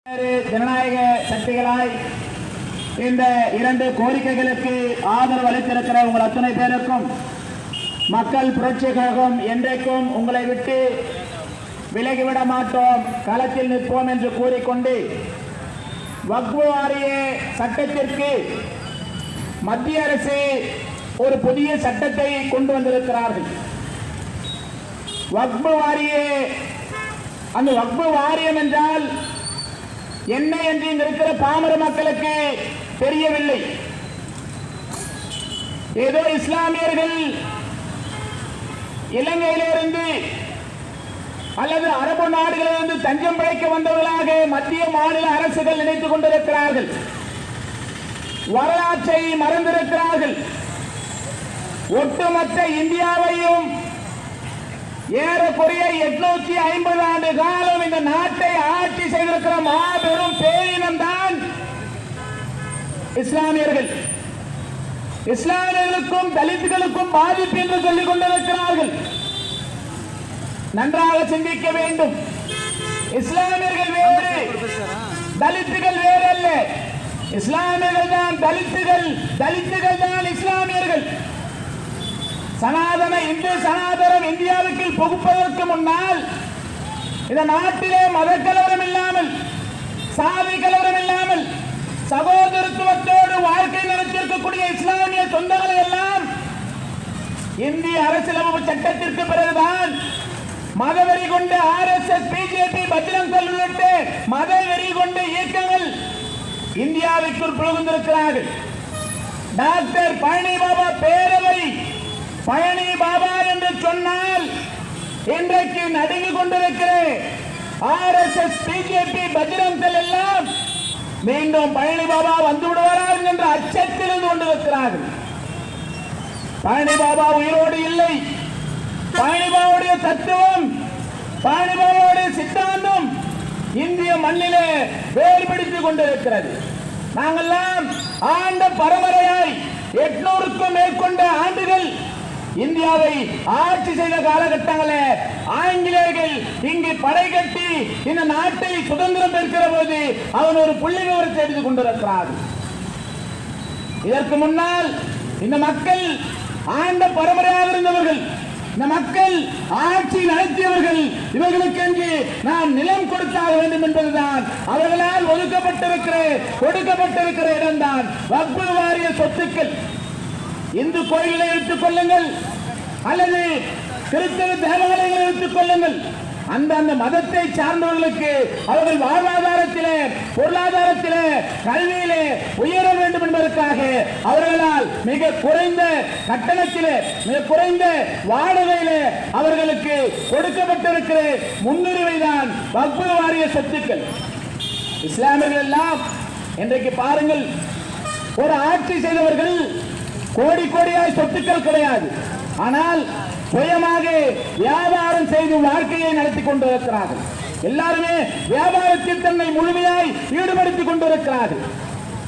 ஜனநாயக சக்திகளாய் இந்த இரண்டு கோரிக்கைகளுக்கு ஆதரவு அளித்திருக்கிற உங்கள் அத்தனை பேருக்கும் மக்கள் புரட்சி கழகம் என்றைக்கும் உங்களை விட்டு விலகிவிட மாட்டோம், களத்தில் நிற்போம் என்று கூறிக்கொண்டு வக்ஃப் வாரிய சட்டத்திற்கு மத்திய அரசு ஒரு புதிய சட்டத்தை கொண்டு வந்திருக்கிறார்கள். வக்ஃப் வாரிய அந்த வக்ஃப் வாரியம் என்றால் என்ன என்று இங்க இருக்கிற பாமர மக்களுக்கு தெரியவில்லை. ஏதோ இஸ்லாமியர்கள் இலங்கையிலிருந்து அல்லது அரபு நாடுகளிலிருந்து தஞ்சம் பிழைக்க வந்தவர்களாக மத்திய மாநில அரசுகள் நினைத்துக் கொண்டிருக்கிறார்கள். வரலாற்றை மறந்திருக்கிறார்கள். ஒட்டுமொத்த இந்தியாவையும் ஏறக்குறைய 850 ஆண்டு காலம் இந்த நாட்டை ஆட்சி செய்திருக்கிற மாபெரும் பேரினம் தான் இஸ்லாமியர்கள். இஸ்லாமியர்களுக்கும் தலித்துகளுக்கும் பாதிப்பு என்று சொல்லிக் கொண்டிருக்கிறார்கள். நன்றாக சிந்திக்க வேண்டும். இஸ்லாமியர்கள் வேறு, தலித்துகள் வேறு அல்ல. இஸ்லாமியர்கள் தான் தலித்துகள், தலித்துகள் தான் இஸ்லாமியர்கள். சனாதன இந்து சனாதனம் இந்தியாவுக்கு புகுப்பதற்கு முன்னால் இந்த நாட்டிலே மத கலவரம் இல்லாமல், சாதி கலவரம் இல்லாமல், சகோதரத்துவத்தோடு வாழ்க்கை நடத்தியிருக்கக்கூடிய இஸ்லாமிய சொந்தங்களை எல்லாம் இந்திய அரசியலமைப்பு சட்டத்திற்கு பிறகுதான் மதவெறி கொண்ட RSS, பிஜேபி, பஜ்ரங் தள் உள்ளிட்ட மதவெறி கொண்ட இயக்கங்கள் இந்தியாவிற்குள் புகுந்திருக்கிறார்கள். டாக்டர் பழனி பாபா பேரவை பழனி பாபா என்று சொன்னால் இன்றைக்கு நடுங்கிக் கொண்டிருக்கிற RSS, பிஜேபி, பஜ்ரங் தள் எல்லாம் மீண்டும் பழனி பாபா வந்து விடுவார்கள் என்ற அச்சத்தில் இருந்து கொண்டிருக்கிறார்கள். பழனி பாபா உயிரோடு இல்லை. பழனி பாபாவுடைய தத்துவம், பழனி பாபாவுடைய சித்தாந்தம் இந்திய மண்ணிலே வேறு பிடித்துக் கொண்டிருக்கிறது. நாங்கெல்லாம் ஆண்ட பரம்பரையாய் 800க்கும் மேற்கொண்ட ஆண்டுகள் இந்தியாவை ஆட்சி செய்த காலகட்டங்களில் ஆங்கிலேயர்கள் இங்கு படை கட்டி இந்த நாட்டை சுதந்திரம் பெறுகிற போது அவன் ஒரு புள்ளி விவரத்தை எடுத்துக் கொண்டிருக்கிறார். இதற்கு முன்னால் இந்த மக்கள் ஆண்ட பரம்பரையாக இருந்தவர்கள், இந்த மக்கள் ஆட்சி நடத்தியவர்கள். இவர்களுக்கு நாம் நிலம் கொடுத்தாக வேண்டும் என்பதுதான் அவர்களால் ஒதுக்கப்பட்டிருக்கிற கொடுக்கப்பட்டிருக்கிற இடம்தான் வக்ஃப் வாரிய சொத்துக்கள். இந்து கோயில்களை எடுத்துக் கொள்ளுங்கள் அல்லது கிறிஸ்தவ தேவாலயங்களை எடுத்துக் கொள்ளுங்கள். அந்த மதத்தை சார்ந்தவர்களுக்கு அவர்கள் வாழ்வாதாரத்திலே, பொருளாதாரத்திலே, கல்வியிலே உயர வேண்டும் என்பதற்காக அவர்களால் மிக குறைந்த கட்டணத்திலே, மிக குறைந்த வாடகையிலே அவர்களுக்கு கொடுக்கப்பட்டிருக்கிற முன்னுரிமை தான் வக்ஃப் வாரிய சொத்துக்கள். இஸ்லாமியர்கள் எல்லாம் இன்றைக்கு பாருங்கள், ஒரு ஆட்சி செய்தவர்கள் கோடி கோடியாய் சொத்துக்கள் கிடையாது, ஆனால் சுயமாக வியாபாரம் செய்து வாழ்க்கையை நடத்தி கொண்டிருக்கிறார்கள். எல்லாருமே வியாபாரத்தில் தன்னை முழுமையாய் ஈடுபடுத்திக் கொண்டிருக்கிறார்கள்.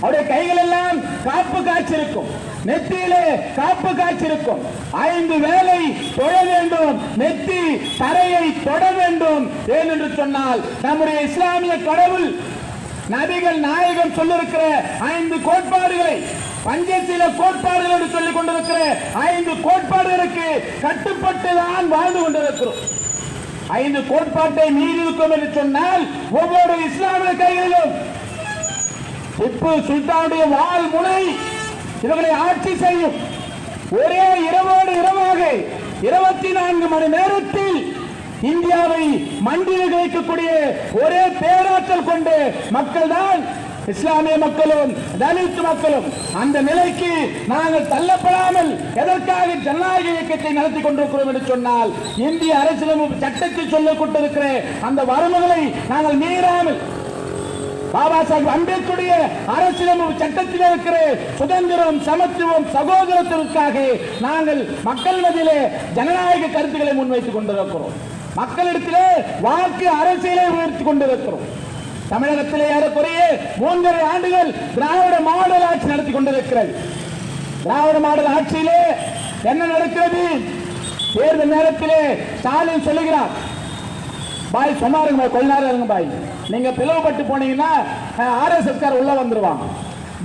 அவருடைய கைகள் எல்லாம் காப்பு காய்ச்சிருக்கும், நெத்தியிலே காப்பு காய்ச்சிருக்கும். 5 வேளை தொழ வேண்டும், நெத்தி தரையை தொட வேண்டும். ஏனென்று சொன்னால் நம்முடைய இஸ்லாமிய கடவுள் நபிகள் நாயகம் சொல்லிருக்கிற 5 கோட்பாடுகளை, பஞ்சசீல கோட்பாடுகள் என்று சொல்லிக் கொண்டிருக்கிற 5 கோட்பாடுகளுக்கு கட்டுப்பட்டு தான் வாழ்ந்து கொண்டிருக்கிறோம். 5 கோட்பாட்டை மீறி இருக்கும் என்று சொன்னால் ஒவ்வொரு இஸ்லாமிய கைகளிலும் திப்பு சுல்தானுடைய வாள் முனை இவர்களை ஆட்சி செய்யும். ஒரே இரவோடு இரவாக 24 மணி நேரத்தில் இந்தியாவை மண்டியில் வைக்கக்கூடிய ஒரே பேராற்றல் கொண்ட மக்கள் தான் இஸ்லாமிய மக்களும் தலித் மக்களும். அந்த நிலைக்கு நாங்கள் தள்ளப்படாமல் எதற்காக ஜனநாயக இயக்கத்தை நடத்தி கொண்டிருக்கிறோம் என்று சொன்னால், இந்திய அரசியலமைப்பு சட்டத்தில் சொல்லிக் கொண்டிருக்கிற அந்த வரம்புகளை நாங்கள் மீறாமல், பாபா சாஹிப் அம்பேத்கருடைய அரசியலமைப்பு சட்டத்தில் இருக்கிற சுதந்திரம், சமத்துவம், சகோதரத்திற்காக நாங்கள் மக்கள் மத்தியிலே ஜனநாயக கருத்துக்களை முன்வைத்துக் கொண்டிருக்கிறோம். மக்களிடத்திலே வாக்கு அரசியலை உயர்த்திக் கொண்டிருக்கிறோம். தமிழகத்திலே ஏறக்குறைய 3.5 ஆண்டுகள் திராவிட மாடல் ஆட்சி நடத்தி கொண்டிருக்கிறது. திராவிட மாடல் ஆட்சியிலே என்ன நடக்கிறது? தேர்தல் நேரத்திலே ஸ்டாலின் சொல்லுகிறார், பாய் சும்மா இருங்க பாய், கொஞ்ச நேரம் இருங்க பாய். நீங்க பிளவுபட்டு போனீங்கன்னா RSS கார உள்ள வந்துருவான்,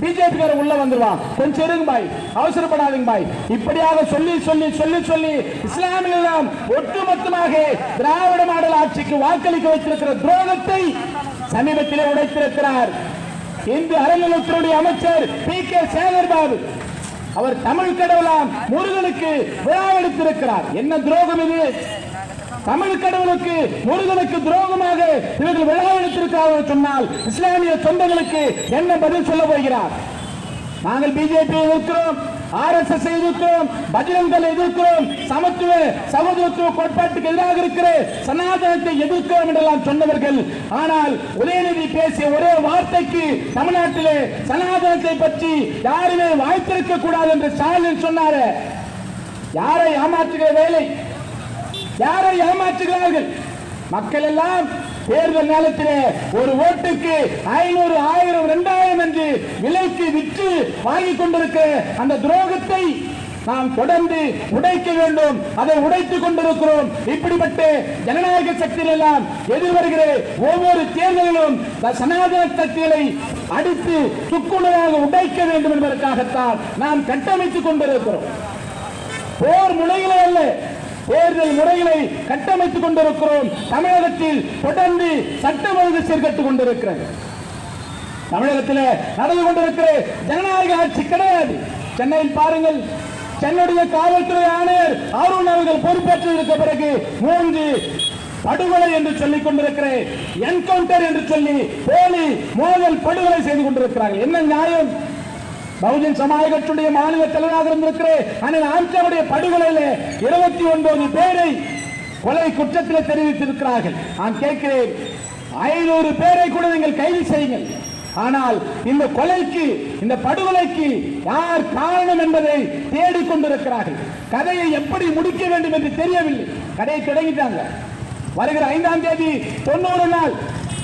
பிஜேபி கார உள்ள வந்துருவான். கொஞ்சம் இருங்க பாய், அவசரப்படாதீங்க பாய். இப்படியாக சொல்லி சொல்லி சொல்லி சொல்லி இஸ்லாமியெல்லாம் ஒட்டுமொத்தமாக திராவிட மாடல் ஆட்சிக்கு வாக்களிக்க வைத்திருக்கிற துரோகத்தை சமீபத்திலே உடைத்திருக்கிறார் இந்து அறநிலையத்துறை அமைச்சர் PK சேகர் பாபு. அவர் தமிழ் கடவுளாம் முருகனுக்கு விழா எடுத்திருக்கிறார். என்ன துரோகம் இது? தமிழ் கடவுளுக்கு முருகனுக்கு துரோகமாக இவர்கள் விழா எடுத்திருக்கிறார்கள் சொன்னால் இஸ்லாமிய சொந்தங்களுக்கு என்ன பதில் சொல்ல போகிறார்? நாங்கள் பிஜேபி எதிர்க்கிறோம், RSS எதிர்க்கிறோம், பஜ்ரங் தள் எதிர்க்கிறோம், சமத்துவ சகோதரத்துவ கோட்பாட்டுக்கு எதிராக இருக்கிற சனாதனத்தை எதிர்க்கிறோம் என்றெல்லாம் சொன்னவர்கள். ஆனால் உதயநிதி பேசிய ஒரே வார்த்தைக்கு தமிழ்நாட்டிலே சனாதனத்தை பற்றி யாருமே வாய்த்திருக்க கூடாது என்று ஸ்டாலின் சொன்னார். யாரை ஏமாற்றுகிற வேலை? யாரை ஏமாற்றுகிறார்கள்? மக்கள் எல்லாம் தேர்தல் நேரத்திலே ஒரு ஓட்டுக்கு 500, 1000, 2000 என்று விலைக்கு விற்று வாங்கி கொண்டிருக்க அந்த துரோகத்தை நாம் தொடர்ந்து உடைக்க வேண்டும். அதை உடைத்துக் கொண்டிருக்கிறோம். இப்படிப்பட்ட ஜனநாயக சக்திகள் எல்லாம் எதிர்வருகிற ஒவ்வொரு தேர்தலிலும் சனாதன சக்திகளை அடித்து துக்குணராக உடைக்க வேண்டும் என்பதற்காகத்தான் நாம் கட்டமைத்துக் கொண்டிருக்கிறோம். போர் முனையிலே அல்ல, தேர்தல் முறைகளை கட்டமைத்துக் கொண்டிருக்கிறோம். தமிழகத்தில் தொடர்ந்து சட்டம் ஒழுங்கு சீர்கட்டுக் கொண்டிருக்கிறது. தமிழகத்தில் நடந்து கொண்டிருக்கிற ஜனநாயக ஆட்சி கிடையாது. சென்னையில் பாருங்கள், சென்னையுடைய காவல்துறை ஆணையர் அருண் அவர்கள் பொறுப்பேற்றிருக்க பிறகு 3 படுகொலை என்று சொல்லிக் கொண்டிருக்கிற என்கவுண்டர் என்று சொல்லி போலி மோதல் படுகொலை செய்து கொண்டிருக்கிறார்கள். என்ன நியாயம்? பகுஜன் சமாஜ் கட்சியுடைய மாநில தலைவராக இருந்திருக்கிற அண்ணன் ஆம்சாவுடைய படுகொலையில 29 பேரை கொலை குற்றத்தில் தெரிவித்திருக்கிறார்கள். நான் கேட்கிறேன், 500 பேரை கூட நீங்கள் கைது செய்யுங்கள். ஆனால் இந்த கொலைக்கு, இந்த படுகொலைக்கு யார் காரணம் என்பதை தேடிக்கொண்டிருக்கிறார்கள். கதையை எப்படி முடிக்க வேண்டும் என்று தெரியவில்லை. கதையை தொடங்கிட்டாங்க. வருகிற 5ஆம் தேதி 90 நாள்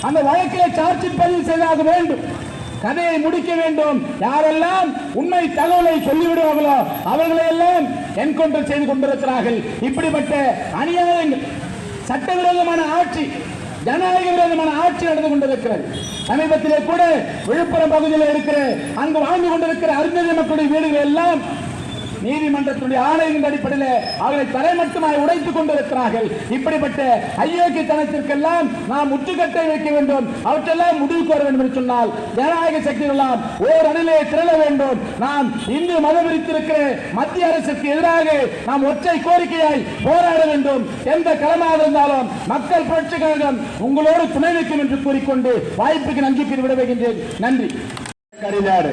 அந்த வழக்கிலே சார்ஜ் ஷீட் பதிவு செய்தாக வேண்டும். கதையை முடிக்க வேண்டும். யாரெல்லாம் உண்மை தகவலை சொல்லிவிடுவார்களோ அவர்களை எல்லாம் என்கவுண்டர் செய்து கொண்டிருக்கிறார்கள். இப்படிப்பட்ட அநியாயங்கள், சட்டவிரோதமான ஆட்சி, ஜனநாயக விரோதமான ஆட்சி நடந்து கொண்டிருக்கிறது. சமீபத்திலே கூட விழுப்புரம் பகுதியில் இருக்கிற அங்கு வாழ்ந்து கொண்டிருக்கிற அருந்ததி மக்களுடைய வீடுகள் எல்லாம் நீதிமன்றத்துடைய ஆணையின் அடிப்படையில் அவர்களை தலைமட்டமாய் உடைத்துக் கொண்டிருக்கிறார்கள். இப்படிப்பட்ட அயோக்கியத்தனத்திற்கெல்லாம் நாம் முற்றுக்கட்டை வைக்க வேண்டும். அவற்றெல்லாம் முடிவுக்கு வர வேண்டும் என்று சொன்னால் ஜனநாயக சக்திகள் எல்லாம் ஓர் அணிலே திரள வேண்டும். நாம் இந்து மதம் விரித்திருக்கிற மத்திய அரசுக்கு எதிராக நாம் ஒற்றை கோரிக்கையாய் போராட வேண்டும். எந்த களமாக இருந்தாலும் மக்கள் புரட்சி கழகம் உங்களோடு துணை நிற்கும் என்று கூறிக்கொண்டு வாய்ப்புக்கு நன்றி கூறி விடைபெறுகின்றேன். நன்றி. கலைஞர்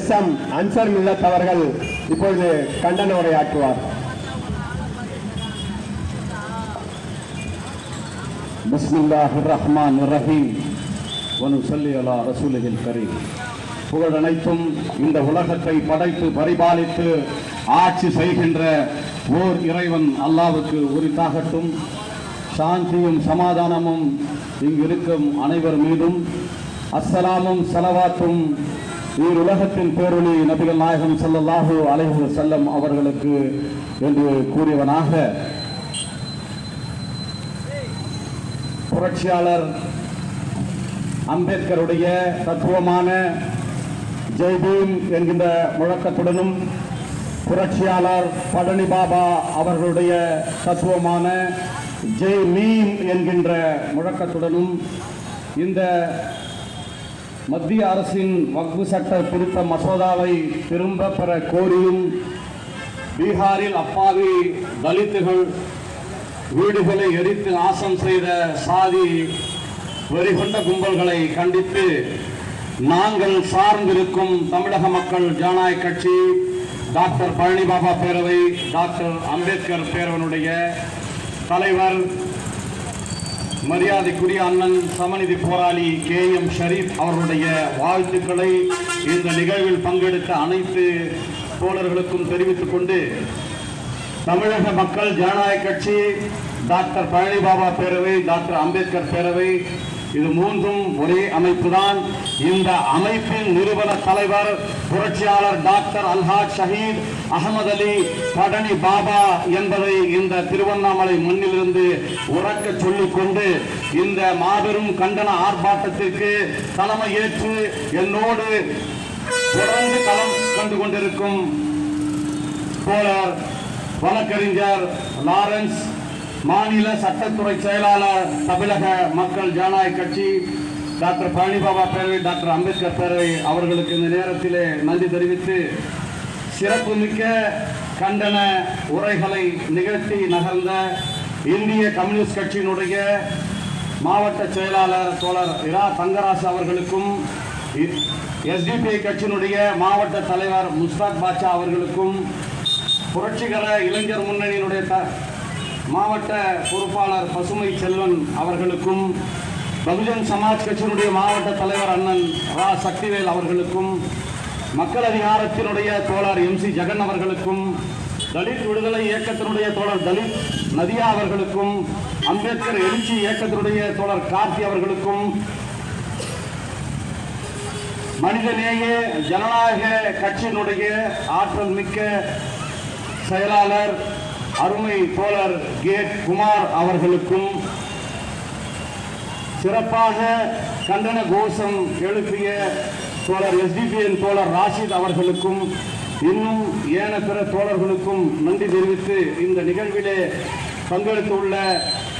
SM அன்சார் மில்லத் அவர்கள் இப்பொழுது கண்டன உரையாற்றுவார். பிஸ்மில்லாஹிர் ரஹ்மானிர் ரஹீம் வ நுஸல்லி அலா ரசூலில் கரீம். புகழ் அனைத்தும் இந்த உலகத்தை படைத்து பரிபாலித்து ஆட்சி செய்கின்ற ஓர் இறைவன் அல்லாஹ்வுக்கு உரித்தாகட்டும். சாந்தியும் சமாதானமும் இங்கிருக்கும் அனைவர் மீதும் அஸ்ஸலாமும் ஸலவாத்தும் உலகத்தின் பேரொளி நபிகள் நாயகம் ஸல்லல்லாஹு அலைஹி வஸல்லம் அவர்களுக்கு என்று கூறியவனாக புரட்சியாளர் அம்பேத்கருடைய தத்துவமான ஜெய் பீம் என்கின்ற முழக்கத்துடனும் புரட்சியாளர் பழனி பாபா அவர்களுடைய தத்துவமான ஜெய் மீம் என்கின்ற முழக்கத்துடனும் இந்த மத்திய அரசின் வக்ஃபு சட்ட திருத்த மசோதாவை திரும்ப பெற கோரியும் பீகாரில் அப்பாவி தலித்துகள் வீடுகளை எரித்து நாசம் செய்த சாதி வெறிகொண்ட கும்பல்களை கண்டித்து நாங்கள் சார்ந்திருக்கும் தமிழக மக்கள் ஜனநாயக கட்சி, டாக்டர் பழனி பாபா பேரவை, டாக்டர் அம்பேத்கர் பேரவனுடைய தலைவர் மரியாதைக்குரிய அண்ணன் சமநிதி போராளி KM ஷரீப் அவர்களுடைய வாழ்த்துக்களை இந்த நிகழ்வில் பங்கெடுத்த அனைத்து தோழர்களுக்கும் தெரிவித்துக் கொண்டு, தமிழக மக்கள் ஜனநாயக கட்சி, டாக்டர் பழனி பாபா பேரவை, டாக்டர் அம்பேத்கர் பேரவை இது மூன்றும் ஒரே அமைப்புதான். இந்த அமைப்பின் நிறுவன தலைவர் புரட்சியாளர் டாக்டர் அல்ஹாஜ் ஷஹீத் அகமது அலி படனி பாபா என்பதை இந்த திருவண்ணாமலை மண்ணிலிருந்து உறக்க சொல்லிக் கொண்டு இந்த மாபெரும் கண்டன ஆர்ப்பாட்டத்திற்கு தலைமையேற்று என்னோடு தொடர்ந்து களம் கண்டு கொண்டிருக்கும் தோழர் வழக்கறிஞர் லாரன்ஸ், மாநில சட்டத்துறை செயலாளர், தமிழக மக்கள் ஜனநாயக கட்சி, டாக்டர் பழனிபாபா பேரவை, டாக்டர் அம்பேத்கர் பேரவை அவர்களுக்கு இந்த நேரத்திலே நன்றி தெரிவித்து சிறப்புமிக்க கண்டன உரைகளை நிகழ்த்தி நகர்ந்த இந்திய கம்யூனிஸ்ட் கட்சியினுடைய மாவட்ட செயலாளர் தோழர் இரா தங்கராசு அவர்களுக்கும், எஸ்டிபிஐ கட்சியினுடைய மாவட்ட தலைவர் முஸ்தாக் பாட்சா அவர்களுக்கும், புரட்சிகர இளைஞர் முன்னணியினுடைய மாவட்ட பொறுப்பாளர் பசுமை செல்வன் அவர்களுக்கும், பகுஜன் சமாஜ் கட்சியினுடைய மாவட்ட தலைவர் அண்ணன் ரா சக்திவேல் அவர்களுக்கும், மக்கள் அதிகாரத்தினுடைய தோழர் MC ஜெகன் அவர்களுக்கும், தலித் விடுதலை இயக்கத்தினுடைய தோழர் தலித் நதியா அவர்களுக்கும், அம்பேத்கர் எழுச்சி இயக்கத்தினுடைய தோழர் கார்த்தி அவர்களுக்கும், மனிதநேய ஜனநாயக கட்சியினுடைய ஆற்றல் மிக்க செயலாளர் அருமை தோழர் கேட் குமார் அவர்களுக்கும், சிறப்பாக கண்டன கோஷம் எழுப்பிய தோழர் SDPN தோழர் ராஷித் அவர்களுக்கும், இன்னும் ஏன பிற தோழர்களுக்கும் நன்றி தெரிவித்து இந்த நிகழ்விலே பங்கெடுத்துள்ள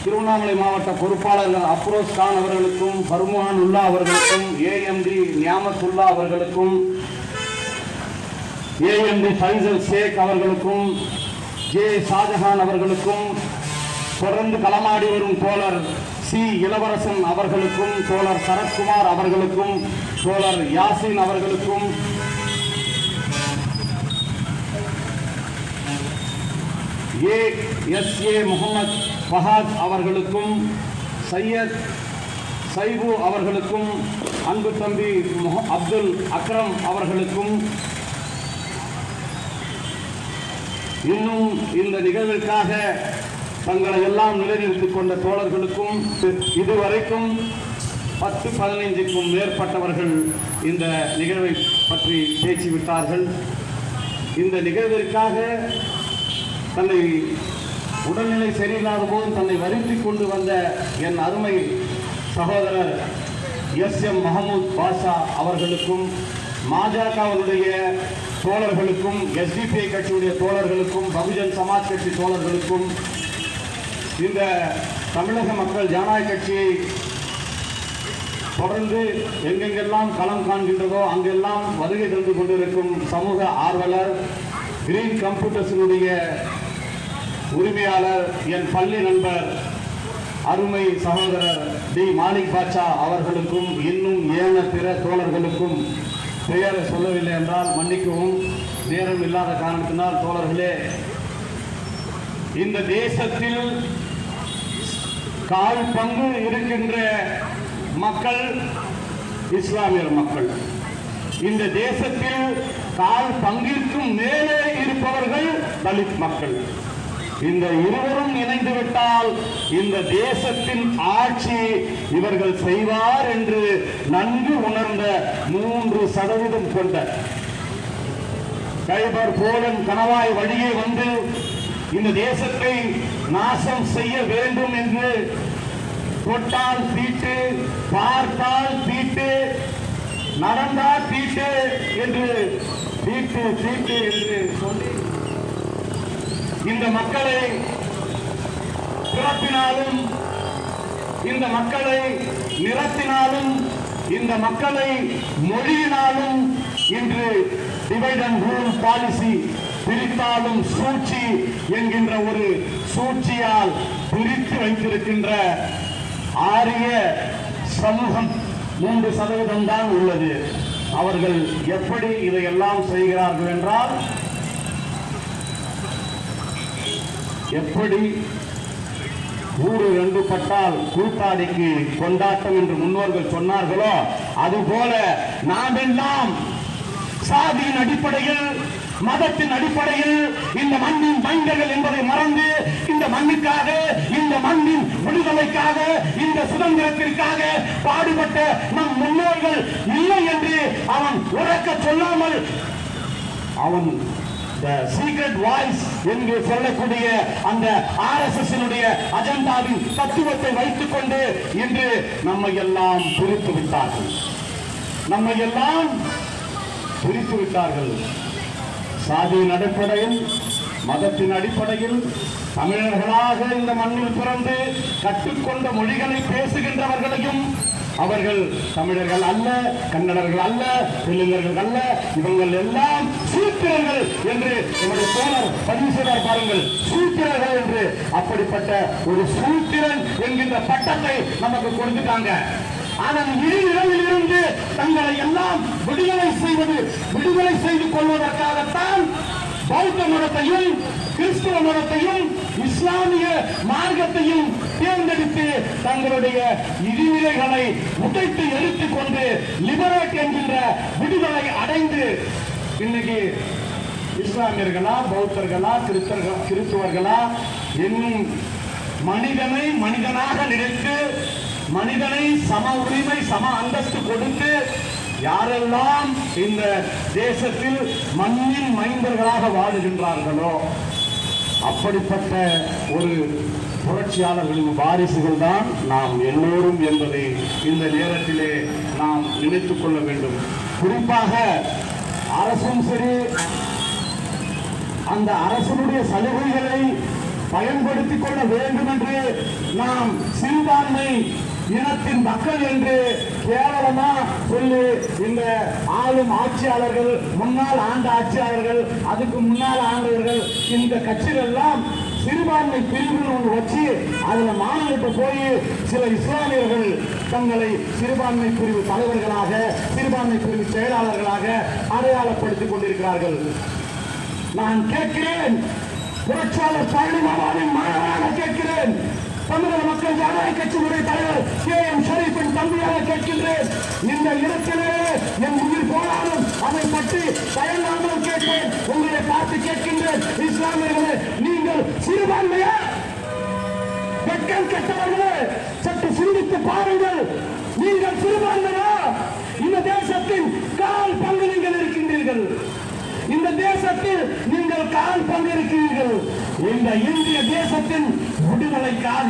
திருவண்ணாமலை மாவட்ட பொறுப்பாளர்கள் அப்ரோஸ் கான் அவர்களுக்கும், ஃபர்மான் உல்லா அவர்களுக்கும், AMD நியாமத்துல்லா அவர்களுக்கும், AMD ஃபைசல் ஷேக் அவர்களுக்கும், J ஷாஜஹான் அவர்களுக்கும், தொடர்ந்து களமாடி வரும் தோழர் C இளவரசன் அவர்களுக்கும், தோழர் சரத்குமார் அவர்களுக்கும், தோழர் யாசின் அவர்களுக்கும், SA முகமது ஃபஹாத் அவர்களுக்கும், சையத் சைபு அவர்களுக்கும், அன்பு தம்பி அப்துல் அக்ரம் அவர்களுக்கும், இன்னும் இந்த நிகழ்விற்காக தங்களை எல்லாம் நிலைநிறுத்திக் கொண்ட தோழர்களுக்கும், இதுவரைக்கும் 10-15க்கும் மேற்பட்டவர்கள் இந்த நிகழ்வை பற்றி பேசிவிட்டார்கள். இந்த நிகழ்விற்காக தன்னை உடல்நிலை சரியில்லாத போது தன்னை வருத்திக் கொண்டு வந்த என் அருமை சகோதரர் SM மஹமூத் பாஷா அவர்களுக்கும், பாஜகவுடைய தோழர்களுக்கும், SDPI கட்சியுடைய தோழர்களுக்கும், பகுஜன் சமாஜ் கட்சி தோழர்களுக்கும், இந்த தமிழக மக்கள் ஜனநாயக கட்சியை தொடர்ந்து எங்கெங்கெல்லாம் களம் காண்கின்றதோ அங்கெல்லாம் வருகை தந்து கொண்டிருக்கும் சமூக ஆர்வலர், கிரீன் கம்ப்யூட்டர்ஸினுடைய உரிமையாளர், என் பள்ளி நண்பர் அருமை சகோதரர் டி மாலிக் பாட்சா அவர்களுக்கும், இன்னும் ஏன பிற தோழர்களுக்கும் பெயரை சொல்லவில்லை என்றால் மன்னிக்கவும், நேரம் இல்லாத காரணத்தினால். தோழர்களே, இந்த தேசத்தில் கால் பங்கு இருக்கின்ற மக்கள் இஸ்லாமியர் மக்கள். இந்த தேசத்தில் கால் பங்கிற்கும் மேலே இருப்பவர்கள் தலித் மக்கள். இந்த இருவரும் இணைந்து விட்டால் இந்த தேசத்தின் ஆட்சி இவர்கள் செய்வார் என்று நன்கு உணர்ந்த 3% கொண்ட கைபர் போலன் கணவாய் வழியே வந்து இந்த தேசத்தை நாசம் செய்ய வேண்டும் என்று தொட்டால் தீட்டு, பார்த்தால் தீட்டு, நடந்தால் தீட்டு என்று தீட்டு தீட்டு என்று சொல்லி இந்த மக்களை பிறப்பினாலும், இந்த மக்களை நிறத்தினாலும், இந்த மக்களை மொழியினாலும் இன்று டிவைட் அண்ட் ரூல் பாலிசி, பிரித்தாலும் சூழ்ச்சி என்கின்ற ஒரு சூழ்ச்சியால் பிரித்து வைத்திருக்கின்ற ஆரிய சமூகம் 3% தான் உள்ளது. அவர்கள் எப்படி இதையெல்லாம் செய்கிறார்கள் என்றால், எப்படி ஊரு 2 பட்டால் கூத்தாடிக்கு கொண்டாட்டம் என்று முன்னோர்கள் சொன்னார்களோ அதுபோல நாமெல்லாம் சாதியின் அடிப்படையில் மதத்தின் அடிப்படையில் இந்த மண்ணின் மைந்தர்கள் என்பதை மறந்து இந்த மண்ணுக்காக, இந்த மண்ணின் விடுதலைக்காக, இந்த சுதந்திரத்திற்காக பாடுபட்ட நம் முன்னோர்கள் இல்லை என்று அவன் உறக்க சொல்லாமல் அவன் சீக்ரெட் வாய்ஸ் என்று சொல்லக்கூடிய அந்த RSS அஜெண்டாவின் தத்துவத்தை வைத்துக் கொண்டு இன்று நம்மை எல்லாம் பிரித்து விட்டார்கள். நம்மை எல்லாம் பிரித்து விட்டார்கள். சாதியின் அடிப்படையில், மதத்தின் அடிப்படையில் தமிழர்களாக இந்த மண்ணில் பிறந்து கற்றுக்கொண்ட மொழிகளை பேசுகின்றவர்களையும் அவர்கள் தமிழர்கள் அல்ல, கன்னடர்கள் அல்ல, தெலுங்கர்கள் அல்ல, இவங்கள் எல்லாம் சூத்திரர்கள் என்று நம்முடைய தோழர் பதிவு செய்தார் பாருங்கள். சூத்திரர்கள் என்று அப்படிப்பட்ட ஒரு சூத்திரன் என்கின்ற பட்டத்தை நமக்கு கொடுத்துட்டாங்க. அதன் இழிநிலையில் இருந்து தங்களை எல்லாம் விடுதலை செய்து கொள்வதற்காகத்தான் பௌத்த மதத்தையும், கிறிஸ்துவ மதத்தையும், இஸ்லாமிய மார்க்கத்தையும் தேர்ந்தெடுத்து தங்களுடைய இழிநிலைகளை உடைத்து எடுத்துக் கொண்டு லிபரேட் என்கின்ற விடுதலை அடைந்து இன்னைக்கு இஸ்லாமியர்களா, பௌத்தர்களா, கிறிஸ்துவர்களா இன்னும் மனிதனை மனிதனாக நினைத்து, மனிதனை சம உரிமை, சம அந்தஸ்து கொடுத்து யாரெல்லாம் இந்த தேசத்தில் மண்ணின் மைந்தர்களாக வாழுகின்றார்களோ அப்படிப்பட்ட ஒரு புரட்சியாளர்களின் வாரிசுகள் தான் நாம் எல்லோரும் என்பதை இந்த நேரத்திலே நாம் நினைத்துக் கொள்ள வேண்டும். குறிப்பாக அரசும் சரி, அந்த அரசனுடைய சலுகைகளை பயன்படுத்திக் கொள்ள வேண்டும் என்று நாம் சிறுபான்மை இனத்தின் மக்கள் என்று கேவலமா சொல்லி இந்த ஆளும் ஆட்சியாளர்கள், முன்னாள் ஆண்ட ஆட்சியாளர்கள், அதுக்கு முன்னால் ஆண்டவர்கள், இந்த கட்சிகள் எல்லாம் சிறுபான்மை பிரிவுகள் ஒன்று வச்சு அதுல மாநிலத்தை போய் சில இஸ்லாமியர்கள் தங்களை சிறுபான்மை பிரிவு தலைவர்களாக, சிறுபான்மை பிரிவு செயலாளர்களாக அடையாளப்படுத்திக் கொண்டிருக்கிறார்கள். நான் கேட்கிறேன், புரட்சியாளர் பழனிமாவின் மாணவராக கேட்கிறேன், தமிழக மக்கள் ஜனநாயக கட்சியினுடைய தலைவர் KM ஷரீஃபின் தம்பியாக கேட்கின்றேன். இந்த இடத்திலே என் உயிர் போனாலும் அதை பற்றி தயங்காமல் கேட்பேன். உங்களை பார்த்து கேட்கின்றேன், இஸ்லாமியர்களே, நீங்கள் சிறுபான்மையா? வெட்கம் கெட்டவர்களே, சற்று சிந்தித்து பாருங்கள். நீங்கள் சிறுபான்மையா? இந்த தேசத்தின் கால் பங்கு நீங்கள் இருக்கின்றீர்கள். இந்த தேசத்தில் நீங்கள் கால் பங்கிருக்கிறீர்கள். இந்த இந்திய தேசத்தின் விடுதலைக்காக